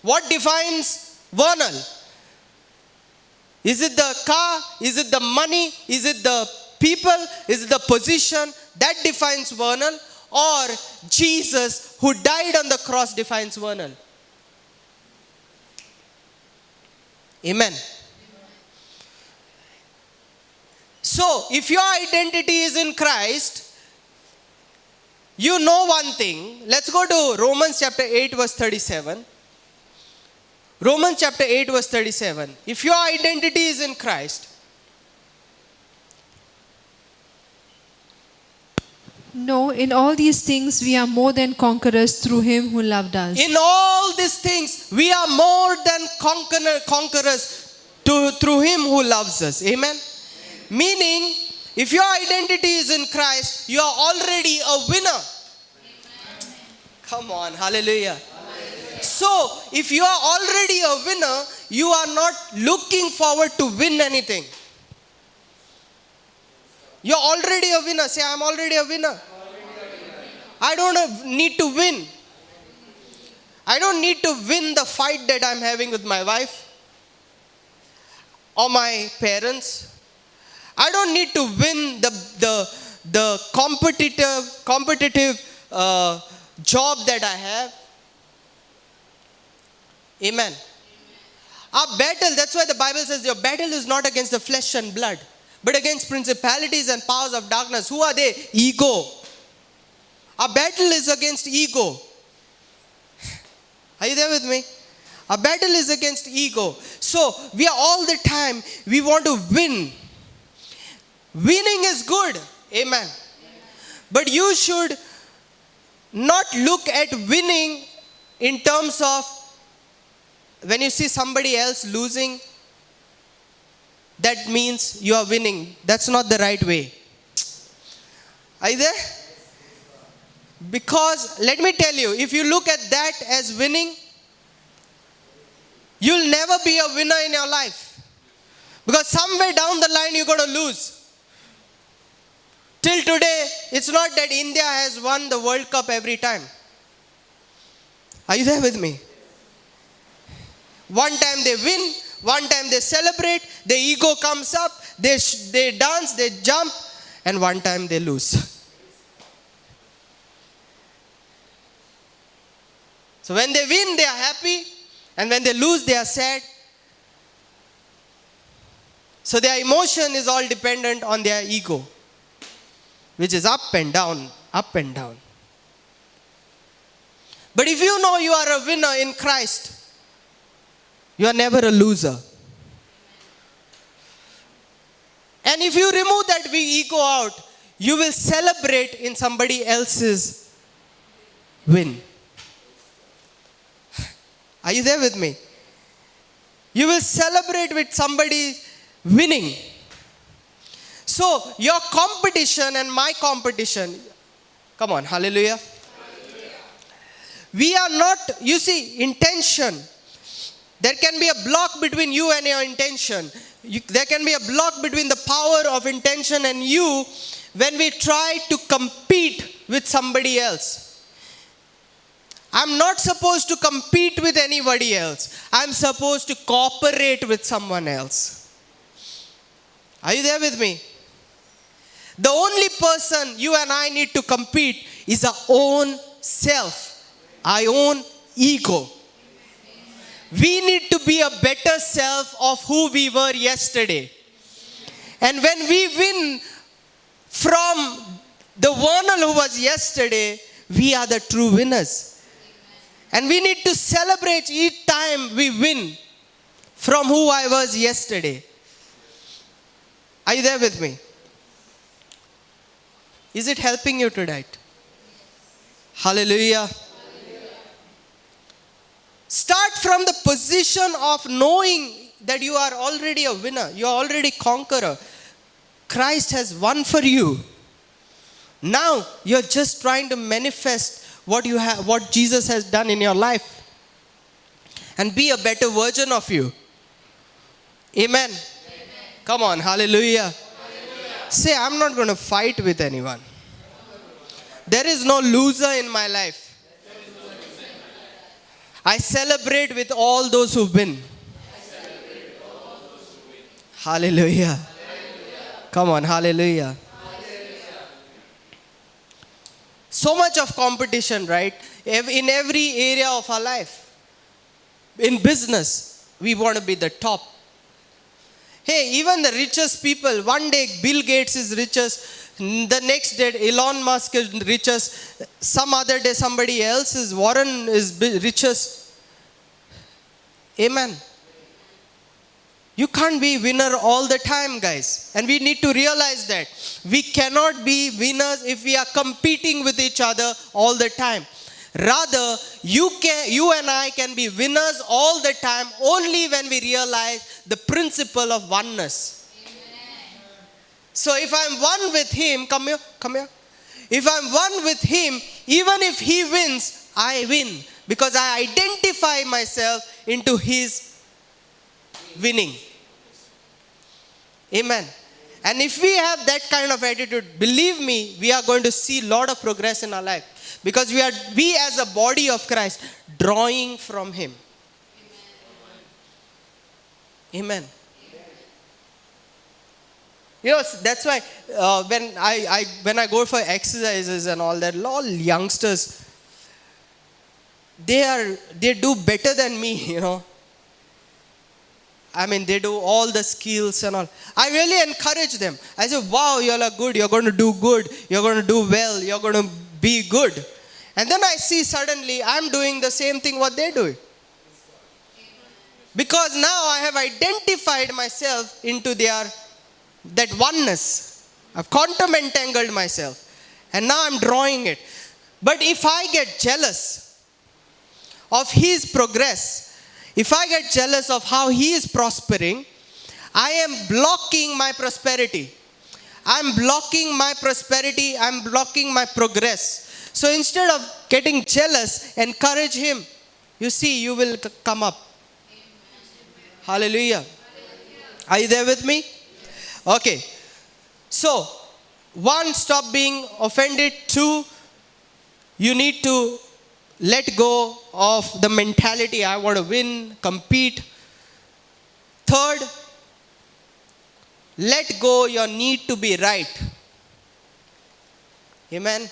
What defines Vernal? Is it the car? Is it the money? Is it the people? Is it the position? That defines Vernal? Or Jesus who died on the cross defines Vernal? Amen. So, if your identity is in Christ, you know one thing. Let's go to Romans chapter 8 verse 37. Romans chapter 8 verse 37. If your identity is in Christ, No, in all these things we are more than conquerors through him who loved us. in all these things, we are more than conquerors through him who loves us. Amen. Meaning, if your identity is in Christ, you are already a winner. Come on, hallelujah. So, if you are already a winner, you are not looking forward to win anything. You're already a winner. Say, I'm already a winner. I don't need to win. I don't need to win the fight that I'm having with my wife or my parents. I don't need to win the competitive job that I have. Amen. Our battle, that's why the Bible says your battle is not against the flesh and blood, but against principalities and powers of darkness. Who are they? Ego. Our battle is against ego. Are you there with me? Our battle is against ego. So, we are all the time, we want to win. Winning is good. Amen. But you should not look at winning in terms of when you see somebody else losing, that means you are winning. That's not the right way. Are you there? Because let me tell you, if you look at that as winning, you'll never be a winner in your life. Because somewhere down the line you're going to lose. Till today, it's not that India has won the World Cup every time. Are you there with me? One time they win, one time they celebrate, the ego comes up, they dance, they jump, and one time they lose. So when they win, they are happy, and when they lose, they are sad. So their emotion is all dependent on their ego, which is up and down, up and down. But if you know you are a winner in Christ, you are never a loser. And if you remove that ego out, you will celebrate in somebody else's win. Are you there with me? You will celebrate with somebody winning. So, your competition and my competition, come on, hallelujah. We are not, you see, intention. There can be a block between you and your intention. There can be a block between the power of intention and you when we try to compete with somebody else. I'm not supposed to compete with anybody else. I'm supposed to cooperate with someone else. Are you there with me? The only person you and I need to compete is our own self, our own ego. We need to be a better self of who we were yesterday. And when we win from the Vernal who was yesterday, we are the true winners. And we need to celebrate each time we win from who I was yesterday. Are you there with me? Is it helping you tonight? Hallelujah. Start from the position of knowing that you are already a winner. You are already conqueror. Christ has won for you. Now you're just trying to manifest what you have, what Jesus has done in your life, and be a better version of you. Amen. Come on, hallelujah. Say, I'm not going to fight with anyone. There is no loser in my life. I celebrate with all those who've been. Hallelujah. Come on, hallelujah. So much of competition, right? In every area of our life. In business, we want to be the top. Hey, even the richest people, one day Bill Gates is richest, the next day Elon Musk is richest, some other day somebody else is, Warren is richest. Amen. You can't be winner all the time, guys. And we need to realize that. We cannot be winners if we are competing with each other all the time. Rather, you and I can be winners all the time only when we realize the principle of oneness. Amen. So if I'm one with him, come here. If I'm one with him, even if he wins, I win. Because I identify myself into his winning. Amen. And if we have that kind of attitude, believe me, we are going to see a lot of progress in our life. Because we as a body of Christ, drawing from him. Amen. You know, that's why when I go for exercises and all that, all youngsters, they do better than me, you know. I mean, they do all the skills and all. I really encourage them. I say, wow, you all are good. You're going to do good. You're going to do well. You're going to be good. And then I see suddenly I'm doing the same thing what they're doing. Because now I have identified myself into that oneness. I've quantum entangled myself. And now I'm drawing it. But if I get jealous of his progress, if I get jealous of how he is prospering, I am blocking my prosperity. I'm blocking my prosperity. I'm blocking my progress. So instead of getting jealous, encourage him. You see, you will come up. Hallelujah. Are you there with me? Okay. So, 1, stop being offended. 2, you need to let go of the mentality, I want to win, compete. 3rd, let go your need to be right. Amen.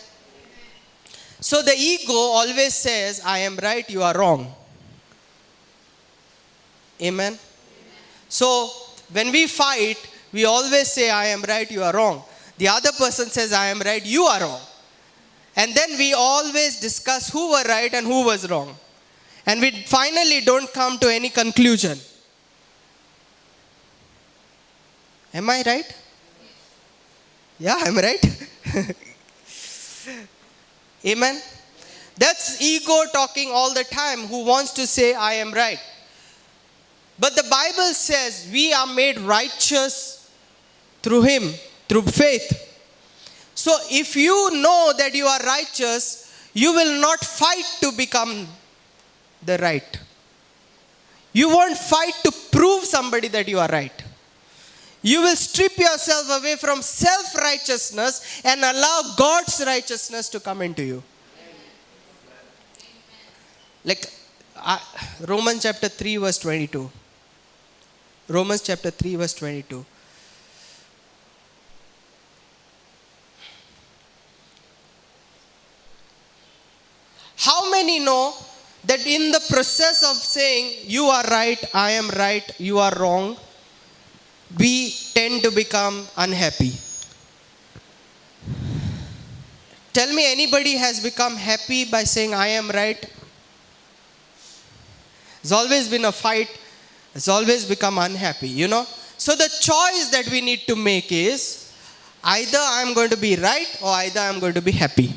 So the ego always says, I am right, you are wrong. Amen. So when we fight, we always say, I am right, you are wrong. The other person says, I am right, you are wrong. And then we always discuss who were right and who was wrong. And we finally don't come to any conclusion. Am I right? Yeah, I'm right. Amen. That's ego talking all the time, who wants to say, I am right. But the Bible says we are made righteous through him, through faith. So if you know that you are righteous, you will not fight to become the right. You won't fight to prove somebody that you are right. You will strip yourself away from self-righteousness and allow God's righteousness to come into you. Like Romans chapter 3 verse 22. Romans chapter 3 verse 22. How many know that in the process of saying, you are right, I am right, you are wrong, we tend to become unhappy? Tell me, anybody has become happy by saying, I am right? It's always been a fight. It's always become unhappy, you know. So the choice that we need to make is, either I'm going to be right or either I'm going to be happy.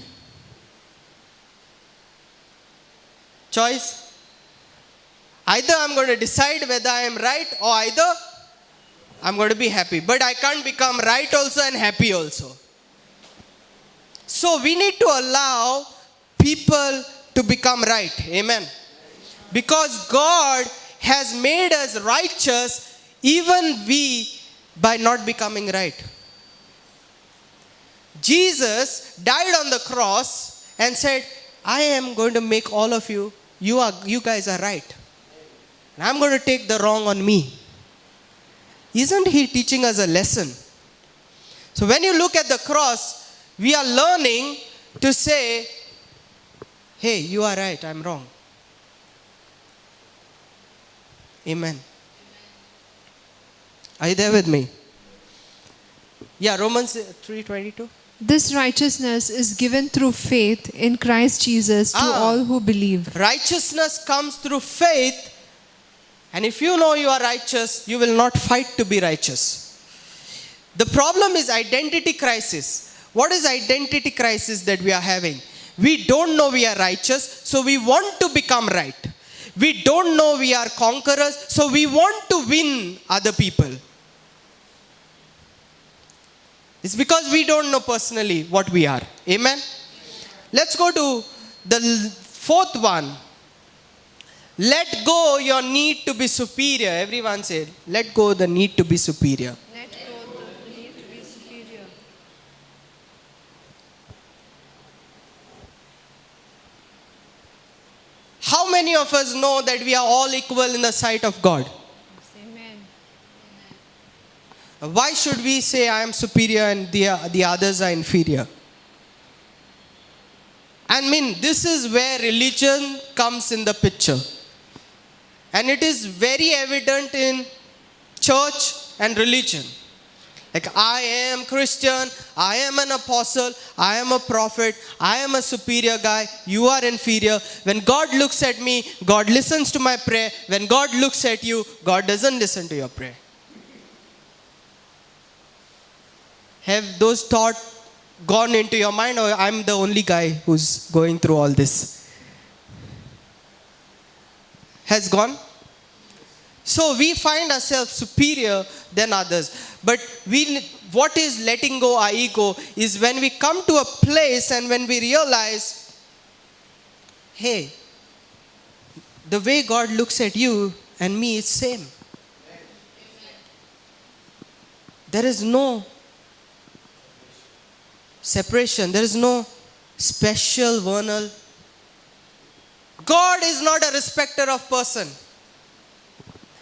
Choice. Either I'm going to decide whether I am right or either I'm going to be happy. But I can't become right also and happy also. So we need to allow people to become right. Amen. Because God has made us righteous, even we, by not becoming right. Jesus died on the cross and said, I am going to make all of you, you guys are right. And I'm going to take the wrong on me. Isn't he teaching us a lesson? So when you look at the cross, we are learning to say, hey, you are right, I'm wrong. Amen. Are you there with me? Yeah, Romans 3:22. This righteousness is given through faith in Christ Jesus to all who believe. Righteousness comes through faith. And if you know you are righteous, you will not fight to be righteous. The problem is identity crisis. What is identity crisis that we are having? We don't know we are righteous, so we want to become right. We don't know we are conquerors, so we want to win other people. It's because we don't know personally what we are. Amen? Let's go to the fourth one. Let go your need to be superior. Everyone say, let go the need to be superior. Let go the need to be superior. How many of us know that we are all equal in the sight of God? Amen. Why should we say I am superior and the others are inferior? I mean, this is where religion comes in the picture. And it is very evident in church and religion. Like, I am Christian, I am an apostle, I am a prophet, I am a superior guy, you are inferior. When God looks at me, God listens to my prayer. When God looks at you, God doesn't listen to your prayer. Have those thoughts gone into your mind, or I'm the only guy who's going through all this? Has gone? So we find ourselves superior than others. But what is letting go our ego is when we come to a place and when we realize, hey, the way God looks at you and me is same. There is no separation. There is no special vernal. God is not a respecter of person.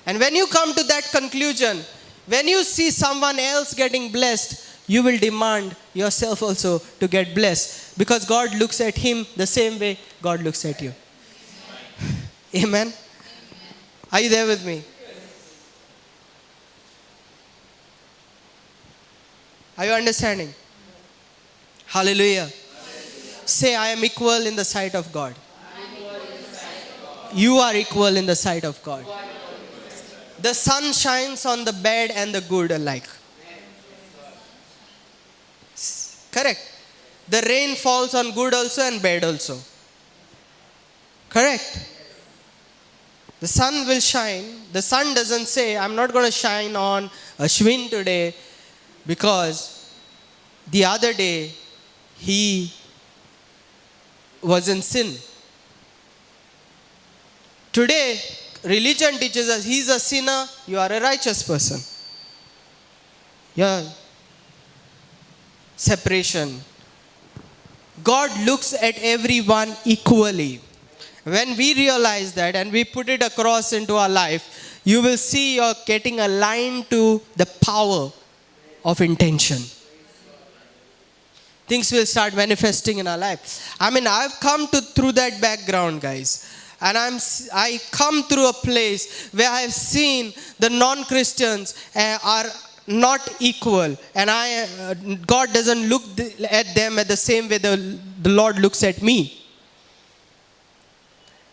And when you come to that conclusion, when you see someone else getting blessed, you will demand yourself also to get blessed. Because God looks at him the same way God looks at you. Amen? Amen. Are you there with me? Are you understanding? Hallelujah. Say, I am equal in the sight of God. You are equal in the sight of God. The sun shines on the bad and the good alike. Correct. The rain falls on good also and bad also. Correct. The sun will shine. The sun doesn't say, I'm not going to shine on Ashwin today because the other day he was in sin. Today, religion teaches us he's a sinner, you are a righteous person. Yeah. Separation. God looks at everyone equally. When we realize that and we put it across into our life, you will see you're getting aligned to the power of intention. Things will start manifesting in our life. I mean, I've come through that background, guys. And I come through a place where I have seen the non-Christians are not equal. And God doesn't look at them at the same way the Lord looks at me.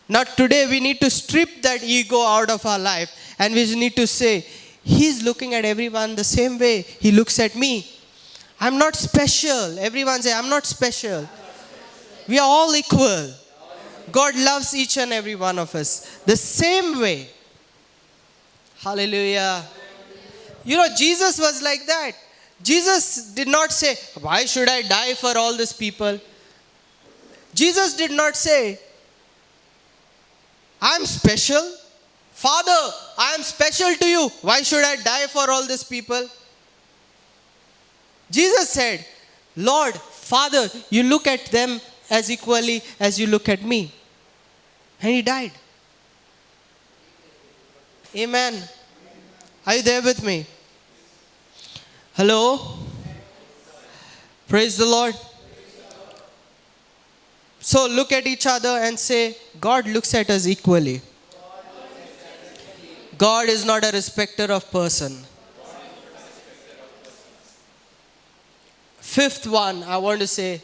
Now today we need to strip that ego out of our life. And we need to say, He's looking at everyone the same way He looks at me. I'm not special. Everyone say, I'm not special. We are all equal. God loves each and every one of us the same way. Hallelujah. Jesus was like that. Jesus did not say, why should I die for all these people? Jesus did not say, I'm special. Father, I am special to you. Why should I die for all these people? Jesus said, Lord, Father, you look at them as equally as you look at me. And he died. Amen. Are you there with me? Hello? Praise the Lord. So look at each other and say, God looks at us equally. God is not a respecter of person. Fifth one, I want to say,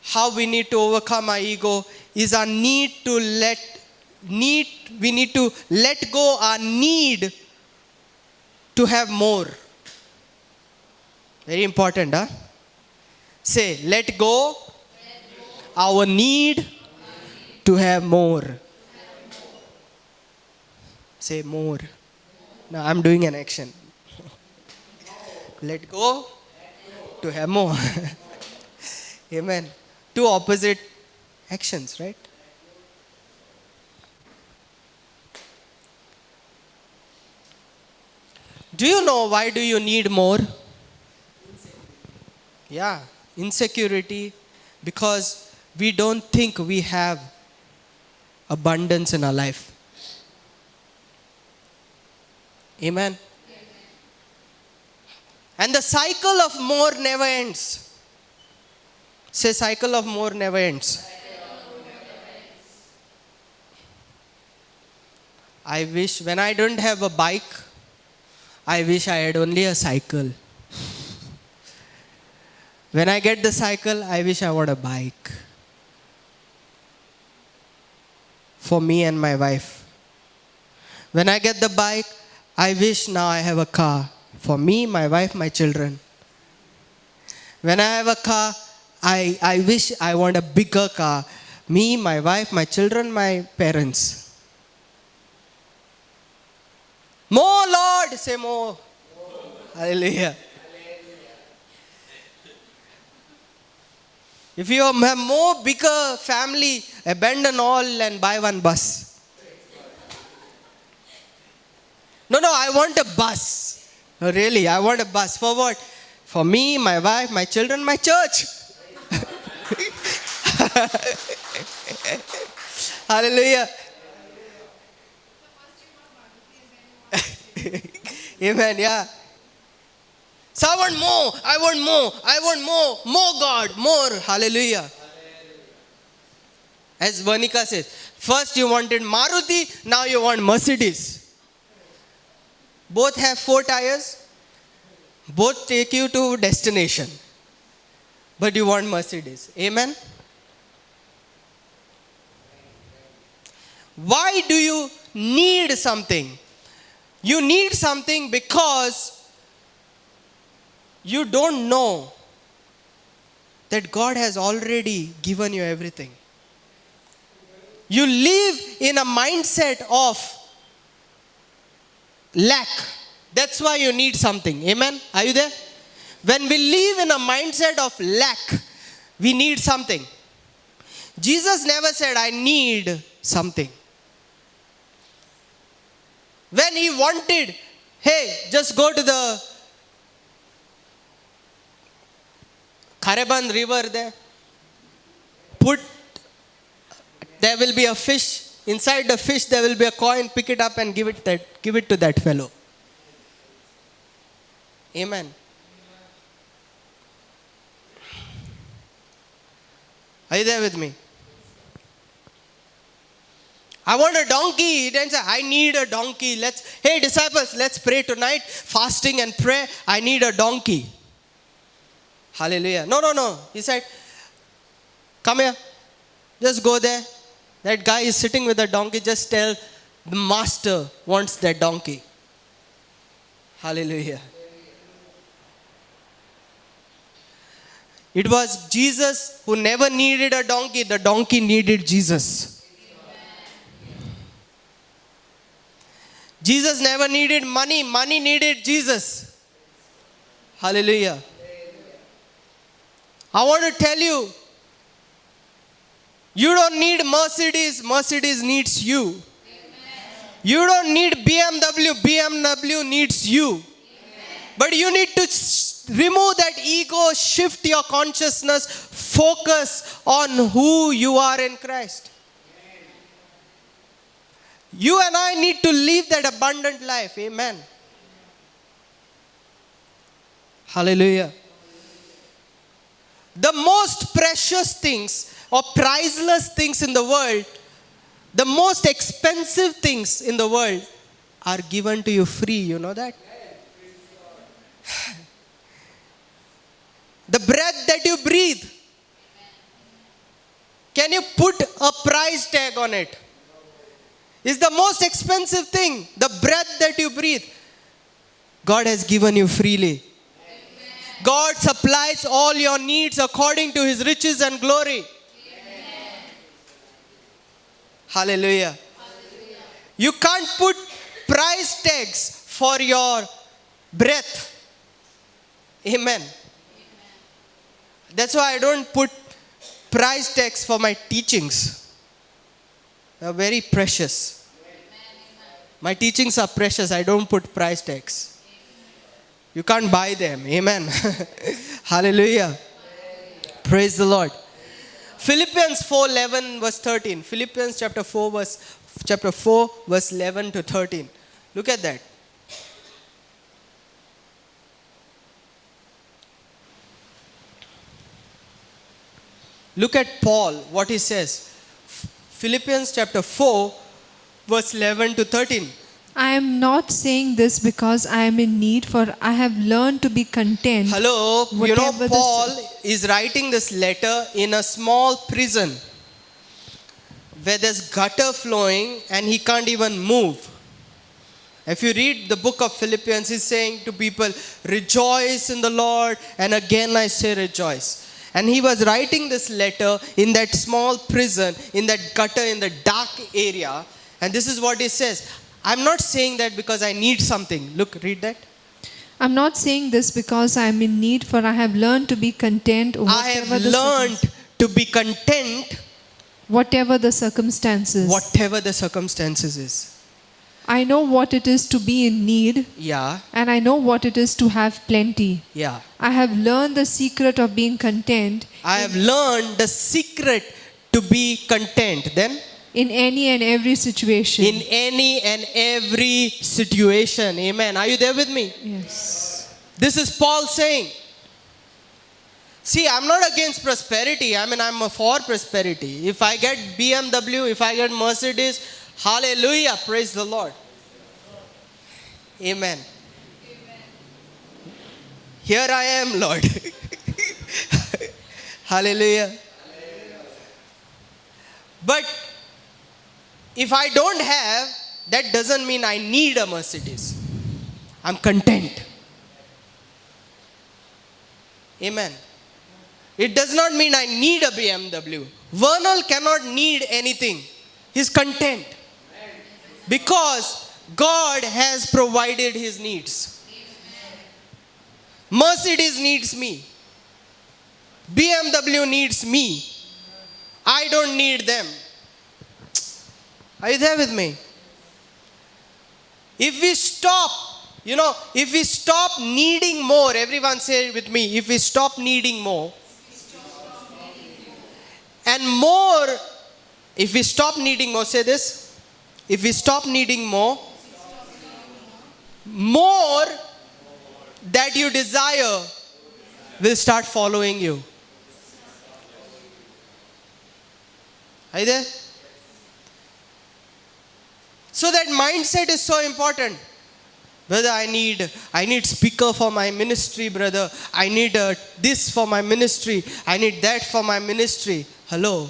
how we need to overcome our ego is our we need to let go our need to have more. Very important, huh? Say, let go our need to have more. Say more. Now I'm doing an action. Let go to have more. Amen. Two opposite actions, right? Do you know why do you need more? Yeah, insecurity, because we don't think we have abundance in our life. Amen. And the cycle of more never ends. Say, cycle of more never ends. I wish when I don't have a bike, I wish I had only a cycle. When I get the cycle, I wish I want a bike. For me and my wife. When I get the bike, I wish now I have a car. For me, my wife, my children. When I have a car, I wish I want a bigger car. Me, my wife, my children, my parents. More, Lord. Say more. Hallelujah. If you have more bigger family, abandon all and buy one bus. No, I want a bus. No, really, I want a bus. For what? For me, my wife, my children, my church. Hallelujah. Amen, yeah. So I want more God, more. Hallelujah. As Vanika says, first you wanted Maruti, now you want Mercedes. Both have 4 tires. Both take you to destination. But you want Mercedes. Amen? Why do you need something? You need something because you don't know that God has already given you everything. You live in a mindset of lack. That's why you need something. Amen? Are you there? When we live in a mindset of lack, we need something. Jesus never said, I need something. When he wanted, hey, just go to the Khareban river there. There will be a fish. Inside the fish there will be a coin. Pick it up and give it to that fellow. Amen. Are you there with me? I want a donkey. He didn't say, I need a donkey. Hey disciples, let's pray tonight. Fasting and pray. I need a donkey. Hallelujah. No. He said, come here. Just go there. That guy is sitting with a donkey. Just tell the master wants that donkey. Hallelujah. It was Jesus who never needed a donkey. The donkey needed Jesus. Jesus never needed money. Money needed Jesus. Hallelujah. I want to tell you, you don't need Mercedes. Mercedes needs you. You don't need BMW. BMW needs you. But you need to remove that ego, shift your consciousness, focus on who you are in Christ. You and I need to live that abundant life. Amen. Hallelujah. The most precious things or priceless things in the world, the most expensive things in the world are given to you free. You know that? The breath that you breathe, can you put a price tag on it? It's the most expensive thing. The breath that you breathe, God has given you freely. God supplies all your needs according to His riches and glory. Hallelujah. You can't put price tags for your breath. Amen. That's why I don't put price tags for my teachings. They are very precious. My teachings are precious. I don't put price tags. You can't buy them. Amen. Hallelujah. Praise the Lord. Philippians 4:11 verse 13. Philippians chapter 4 verse 11 to 13. Look at that. Look at Paul, what he says. Philippians chapter 4 verse 11 to 13. I am not saying this because I am in need, for I have learned to be content. Hello, you know Whatever the Paul is writing this letter in a small prison where there's gutter flowing and he can't even move. If you read the book of Philippians, he's saying to people, rejoice in the Lord, and again I say rejoice. And he was writing this letter in that small prison, in that gutter, in the dark area. And this is what he says. I'm not saying that because I need something. Look, read that. I'm not saying this because I am in need, for I have learned to be content. I have learned to be content whatever the circumstances. whatever the circumstances is. I know what it is to be in need, Yeah, and I know what it is to have plenty. yeah. I have learned the secret of being content I have learned the secret to be content. Then, in any and every situation. in any and every situation. Amen. Are you there with me? Yes. This is Paul saying. See, I'm not against prosperity. I mean, I'm for prosperity. If I get BMW, if I get Mercedes, hallelujah, praise the Lord. Amen. Here I am, Lord. Hallelujah. But if I don't have, that doesn't mean I need a Mercedes. I'm content. Amen. It does not mean I need a BMW. Vernal cannot need anything. He's content. Because God has provided his needs. Mercedes needs me. BMW needs me. I don't need them. Are you there with me? If we stop, if we stop needing more, everyone say it with me, if we stop needing more, and more, if we stop needing more, say this, if we stop needing more that you desire will start following you. Are you there? So that mindset is so important. Brother, I need speaker for my ministry, brother. I need this for my ministry. I need that for my ministry. Hello.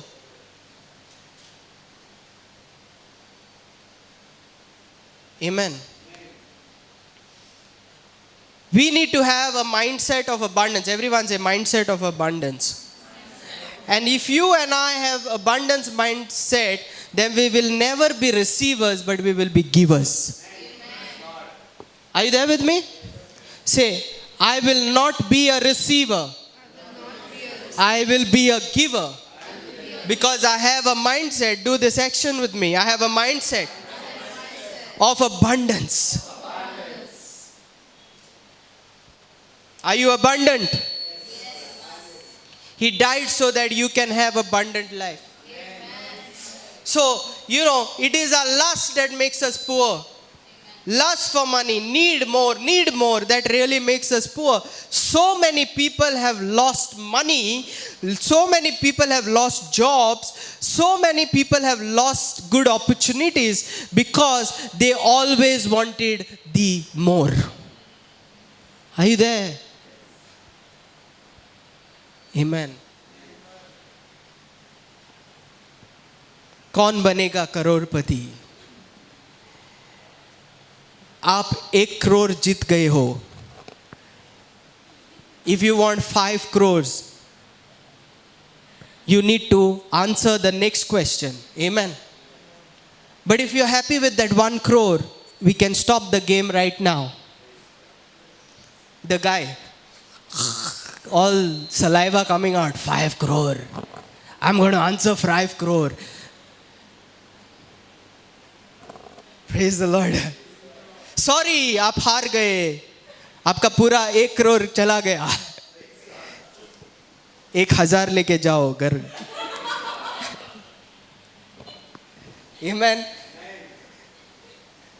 Amen. We need to have a mindset of abundance. Everyone say mindset of abundance. And if you and I have abundance mindset, then we will never be receivers, but we will be givers. Are you there with me? Say, I will not be a receiver. I will be a giver. Because I have a mindset. Do this action with me. I have a mindset of abundance. Are you abundant? He died so that you can have abundant life. So, it is our lust that makes us poor. Lust for money, need more, that really makes us poor. So many people have lost money, so many people have lost jobs, so many people have lost good opportunities because they always wanted the more. Are you there? Amen. कौन बनेगा करोड़पति? आप 1 crore जीत गए हो. If you want 5 crores, you need to answer the next question. Amen. But if you're happy with that 1 crore, we can stop the game right now. The guy, all saliva coming out, 5 crore. I'm going to answer 5 crore. Praise the Lord. Sorry, आप हार गए. आपका पूरा 1 crore चला गया. 1,000 लेके जाओ घर. Amen.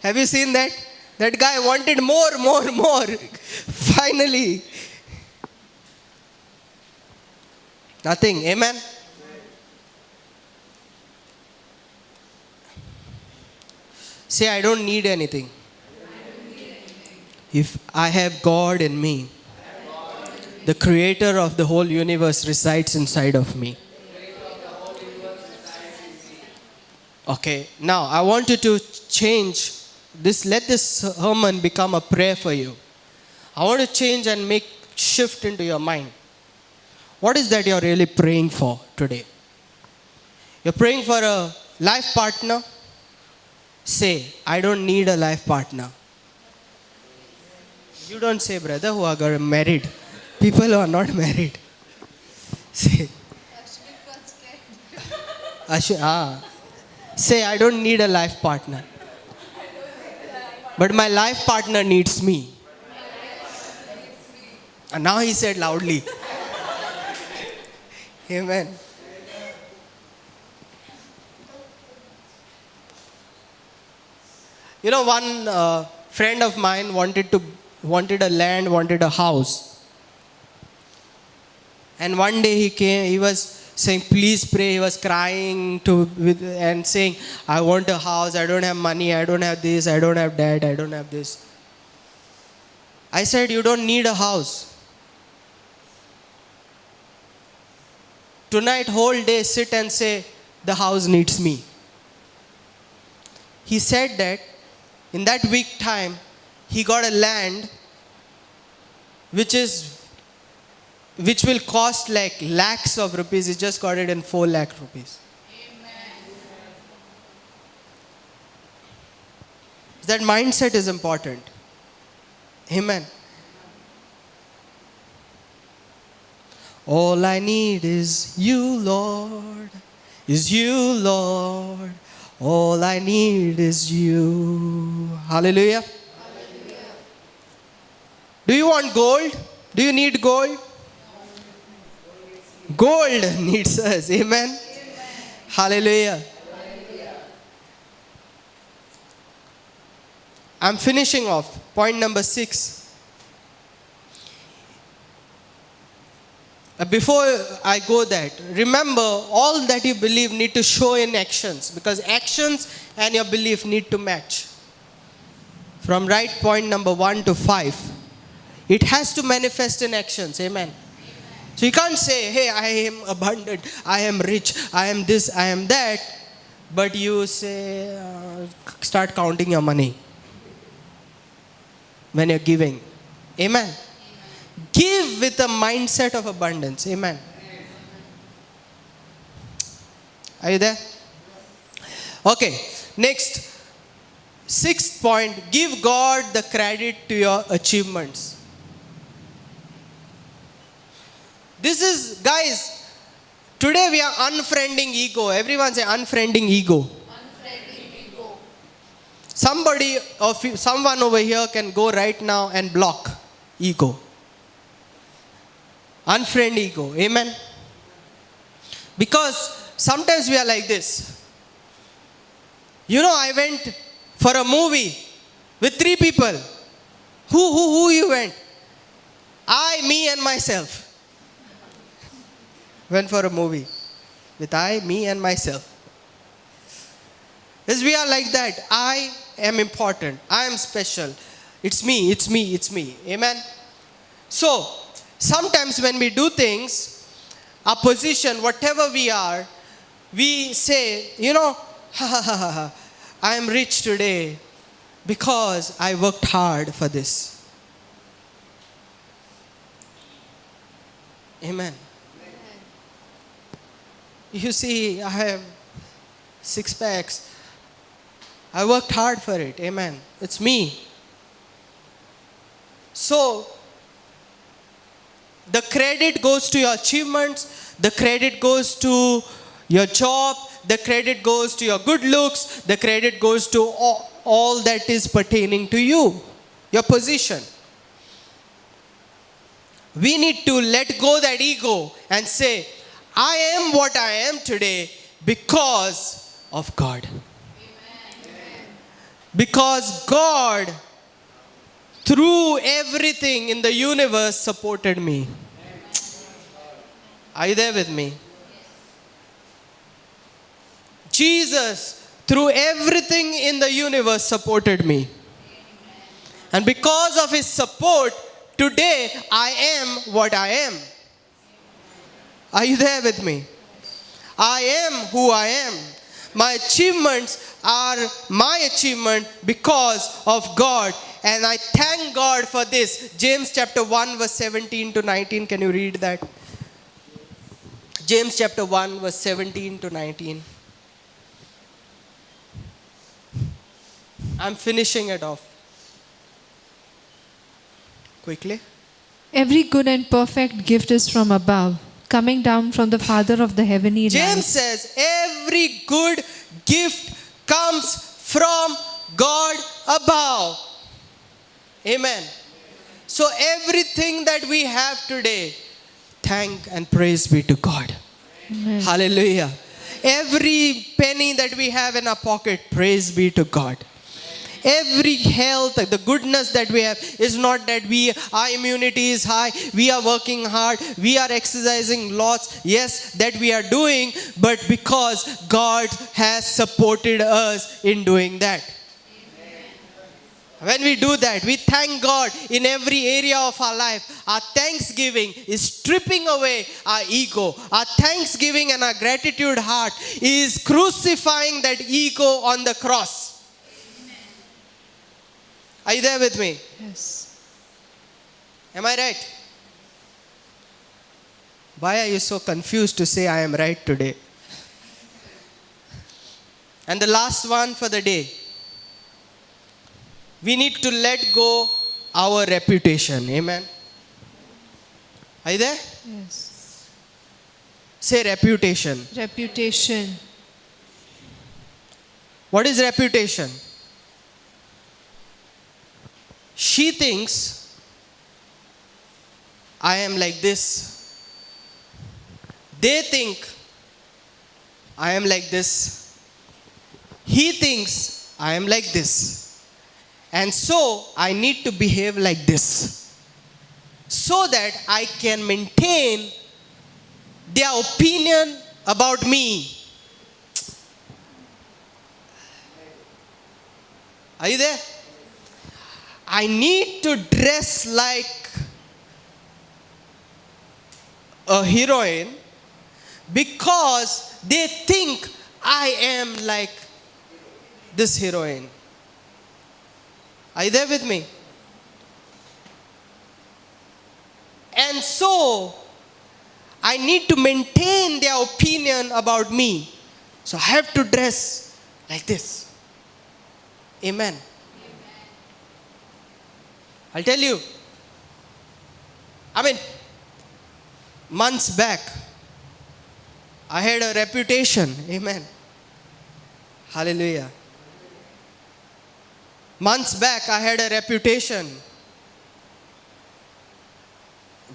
Have you seen that? That guy wanted more. Finally. Nothing. Amen. Say, I don't need anything. If I have God in me, the creator of the whole universe resides inside of me. Okay, now I want you to change this. Let this sermon become a prayer for you. I want to change and make shift into your mind. What is that you're really praying for today? You're praying for a life partner? Say, I don't need a life partner. You don't say, brother, who are married. People who are not married. Say, say, I don't need a life partner. But my life partner needs me. And now he said loudly. Amen. One friend of mine wanted a land, wanted a house. And one day he came, he was saying, please pray. He was crying and saying, I want a house, I don't have money, I don't have this, I don't have that, I don't have this. I said, you don't need a house. Tonight, whole day, sit and say, the house needs me. He said that in that week time, he got a land which will cost like lakhs of rupees. He just got it in 4 lakh rupees. Amen. That mindset is important. Amen. All I need is you, Lord. Is you, Lord. All I need is you. Hallelujah. Hallelujah. Do you want gold? Do you need gold? Gold needs us. Amen. Amen. Hallelujah. Hallelujah. I'm finishing off. Point number 6. Before I go that, remember all that you believe need to show in actions, because actions and your belief need to match. From right point number 1 to 5, it has to manifest in actions. Amen. So you can't say, hey, I am abundant, I am rich, I am this, I am that, but you say, start counting your money when you're giving. Amen. Give with a mindset of abundance. Amen. Are you there? Okay. Next. Sixth point, give God the credit to your achievements. This is, guys, today we are unfriending ego. Everyone say unfriending ego. Somebody or someone over here can go right now and block ego. Unfriend ego. Amen. Because sometimes we are like this. You know, I went for a movie with 3 people. Who you went? I, me and myself. Went for a movie with I, me and myself. Yes, we are like that. I am important. I am special. It's me, it's me, it's me. Amen. So, sometimes when we do things, our position, whatever we are, we say, you know, I am rich today because I worked hard for this. Amen. You see, I have 6 packs. I worked hard for it. Amen. It's me. So, the credit goes to your achievements. The credit goes to your job. The credit goes to your good looks. The credit goes to all that is pertaining to you, your position. We need to let go that ego and say, I am what I am today because of God. Amen. Because God, through everything in the universe, supported me. Are you there with me? Jesus, through everything in the universe, supported me. And because of His support, today I am what I am. Are you there with me? I am who I am. My achievements are my achievement because of God. And I thank God for this. James chapter 1 verse 17 to 19. Can you read that? James chapter 1 verse 17 to 19. I'm finishing it off. Quickly. Every good and perfect gift is from above, coming down from the Father of the heavenly James lights. says every good gift comes from God above. Amen. So everything that we have today, thank and praise be to God. Amen. Hallelujah. Every penny that we have in our pocket, praise be to God. Every health, the goodness that we have is not that our immunity is high, we are working hard, we are exercising lots. Yes, that we are doing, but because God has supported us in doing that. When we do that, we thank God in every area of our life. Our thanksgiving is stripping away our ego. Our thanksgiving and our gratitude heart is crucifying that ego on the cross. Are you there with me? Yes. Am I right? Why are you so confused to say I am right today? And the last one for the day. We need to let go our reputation. Amen. Are you there? Yes. Say reputation. Reputation. What is reputation? She thinks I am like this. They think I am like this. He thinks I am like this. And so I need to behave like this, so that I can maintain their opinion about me. Are you there? I need to dress like a heroine because they think I am like this heroine. Are you there with me? And so, I need to maintain their opinion about me. So I have to dress like this. Amen. I'll tell you. Months back, I had a reputation. Amen. Hallelujah. Months back, I had a reputation.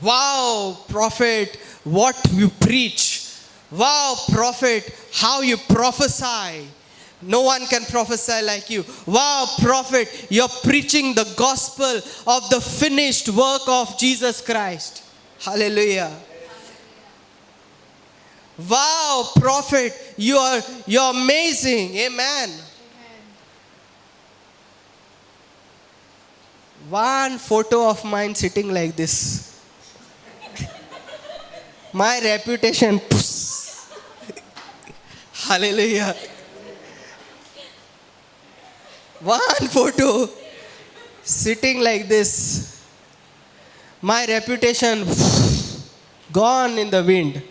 Wow, prophet, what you preach. Wow, prophet, how you prophesy. No one can prophesy like you. Wow, prophet, you're preaching the gospel of the finished work of Jesus Christ. Hallelujah. Wow, prophet, you're amazing. Amen. One photo of mine sitting like this. My reputation. Hallelujah. One photo sitting like this. My reputation gone in the wind.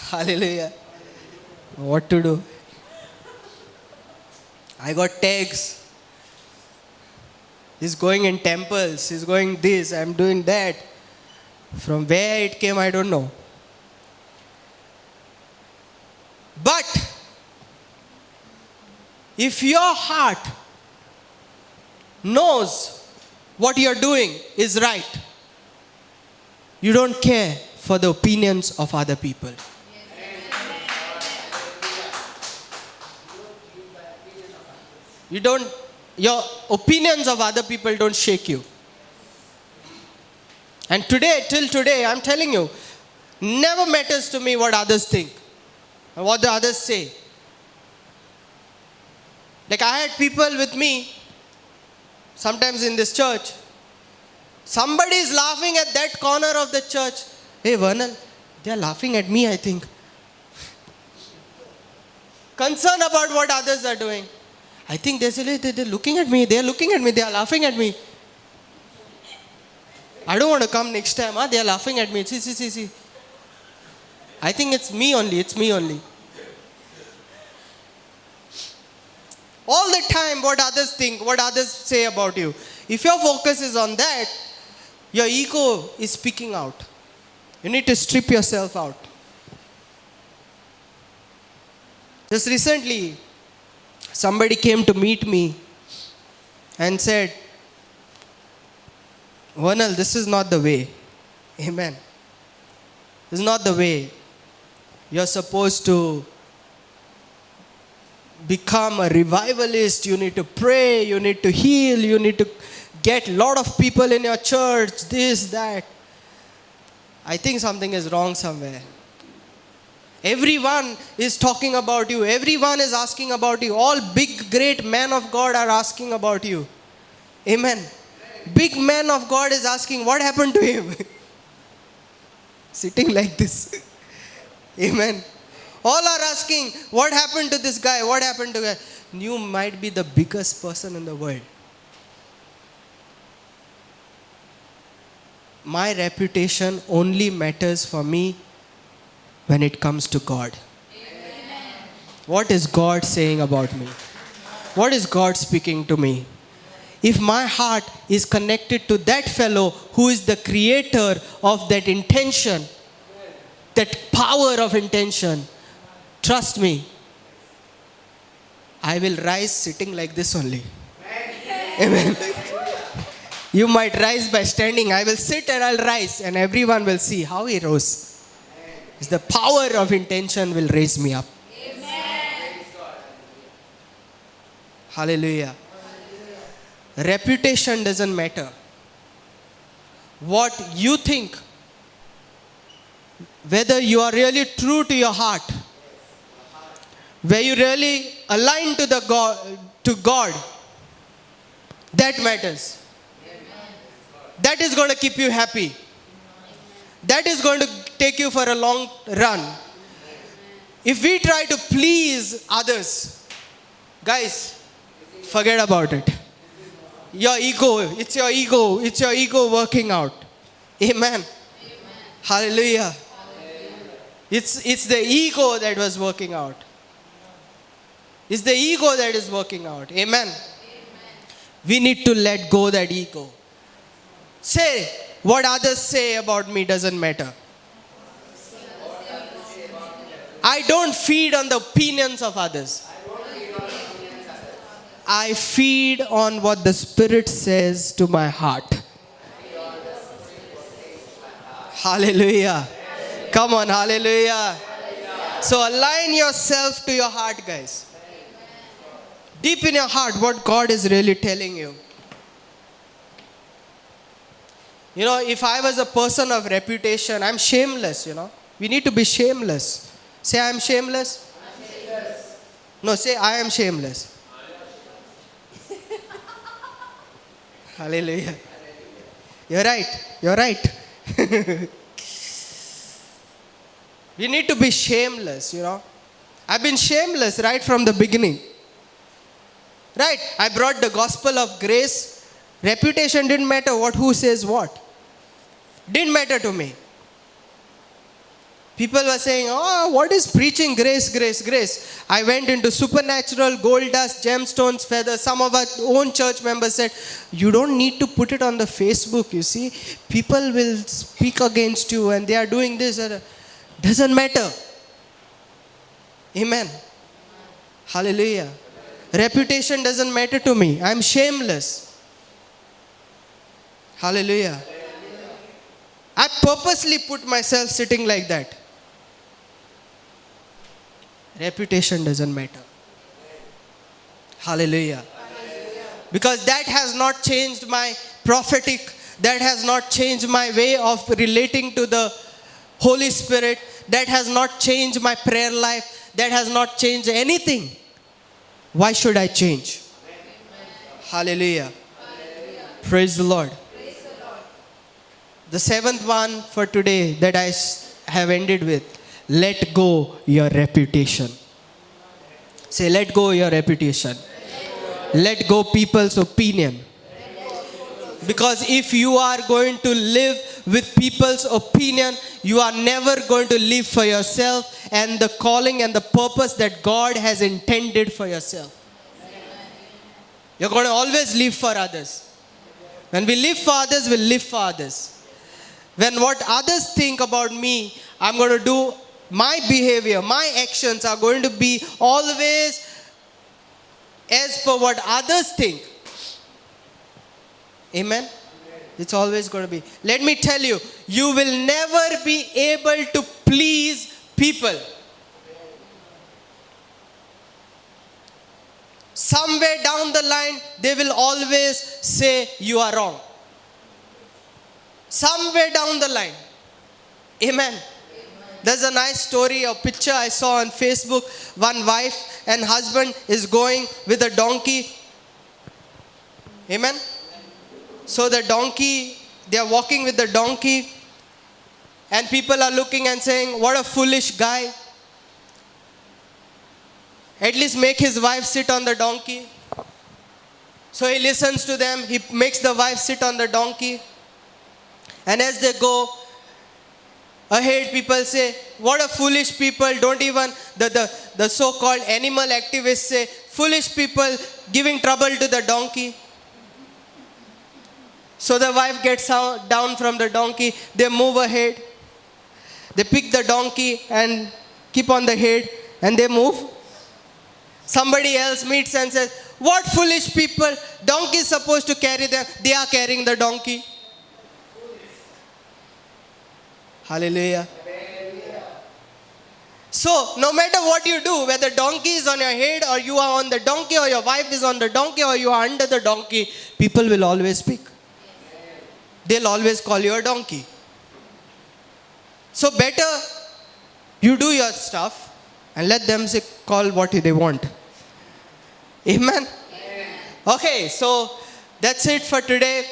Hallelujah. What to do? I got tags. He's going in temples. He's going this. I'm doing that. From where it came, I don't know. But if your heart knows what you're doing is right, you don't care for the opinions of other people. Your opinions of other people don't shake you. And till today, I'm telling you, never matters to me what others think and what the others say. Like I had people with me, sometimes in this church. Somebody is laughing at that corner of the church. Hey, Vernal, they are laughing at me, I think. Concerned about what others are doing. I think they're looking at me. They are looking at me. They are laughing at me. I don't want to come next time. They are laughing at me. See. I think it's me only. All the time, what others think, what others say about you. If your focus is on that, your ego is speaking out. You need to strip yourself out. Just recently, somebody came to meet me and said, Vernal, this is not the way. Amen. This is not the way. You're supposed to become a revivalist. You need to pray. You need to heal. You need to get a lot of people in your church. This, that. I think something is wrong somewhere. Everyone is talking about you. Everyone is asking about you. All big, great men of God are asking about you. Amen. Big man of God is asking, what happened to him? Sitting like this. Amen. All are asking, what happened to this guy? What happened to guy? You might be the biggest person in the world. My reputation only matters for me when it comes to God. Amen. What is God saying about me? What is God speaking to me? If my heart is connected to that fellow who is the creator of that intention, that power of intention, trust me, I will rise sitting like this only. Amen. You might rise by standing. I will sit and I'll rise, and everyone will see how he rose. It's the power of intention will raise me up. Amen. Hallelujah. Reputation doesn't matter. What you think, whether you are really true to your heart, where you really align to God, that matters. That is going to keep you happy. That is going to take you for a long run. If we try to please others, guys, forget about it. It's your ego working out. Amen. Hallelujah. It's the ego that was working out. It's the ego that is working out. Amen. We need to let go that ego. Say, what others say about me doesn't matter. I don't feed on the opinions of others. I feed on what the Spirit says to my heart. Hallelujah. Come on, hallelujah. So align yourself to your heart, guys. Deep in your heart, what God is really telling you. You know, if I was a person of reputation, I'm shameless, you know. We need to be shameless. Say, I am shameless. No, say, I am shameless. Hallelujah. You're right. You're right. We need to be shameless, you know. I've been shameless right from the beginning. Right? I brought the gospel of grace. Reputation didn't matter who says what. Didn't matter to me. People were saying, oh, what is preaching grace, grace, grace? I went into supernatural, gold dust, gemstones, feathers. Some of our own church members said, you don't need to put it on the Facebook, you see. People will speak against you and they are doing this. Doesn't matter. Amen. Hallelujah. Reputation doesn't matter to me. I'm shameless. Hallelujah. I purposely put myself sitting like that. Reputation doesn't matter. Hallelujah. Because that has not changed my prophetic, that has not changed my way of relating to the Holy Spirit, that has not changed my prayer life, that has not changed anything. Why should I change? Hallelujah. Praise the Lord. The seventh one for today that I have ended with, let go your reputation. Say, let go your reputation. Let go people's opinion. Because if you are going to live with people's opinion, you are never going to live for yourself and the calling and the purpose that God has intended for yourself. You're going to always live for others. When we live for others, we'll live for others. When what others think about me, I'm going to do my behavior, my actions are going to be always as per what others think. Amen? It's always going to be. Let me tell you, you will never be able to please people. Somewhere down the line, they will always say you are wrong. Somewhere down the line. Amen. There's a nice story, a picture I saw on Facebook. One wife and husband is going with a donkey. Amen. So the donkey, they are walking with the donkey. And people are looking and saying, what a foolish guy. At least make his wife sit on the donkey. So he listens to them. He makes the wife sit on the donkey. And as they go ahead, people say, what a foolish people. Don't even, the so-called animal activists say, foolish people giving trouble to the donkey. So the wife gets down from the donkey. They move ahead. They pick the donkey and keep on the head. And they move. Somebody else meets and says, what foolish people. Donkey is supposed to carry them. They are carrying the donkey. Hallelujah. So, no matter what you do, whether donkey is on your head or you are on the donkey or your wife is on the donkey or you are under the donkey, people will always speak. They'll always call you a donkey. So, better you do your stuff and let them say, call what they want. Amen? Okay, so that's it for today.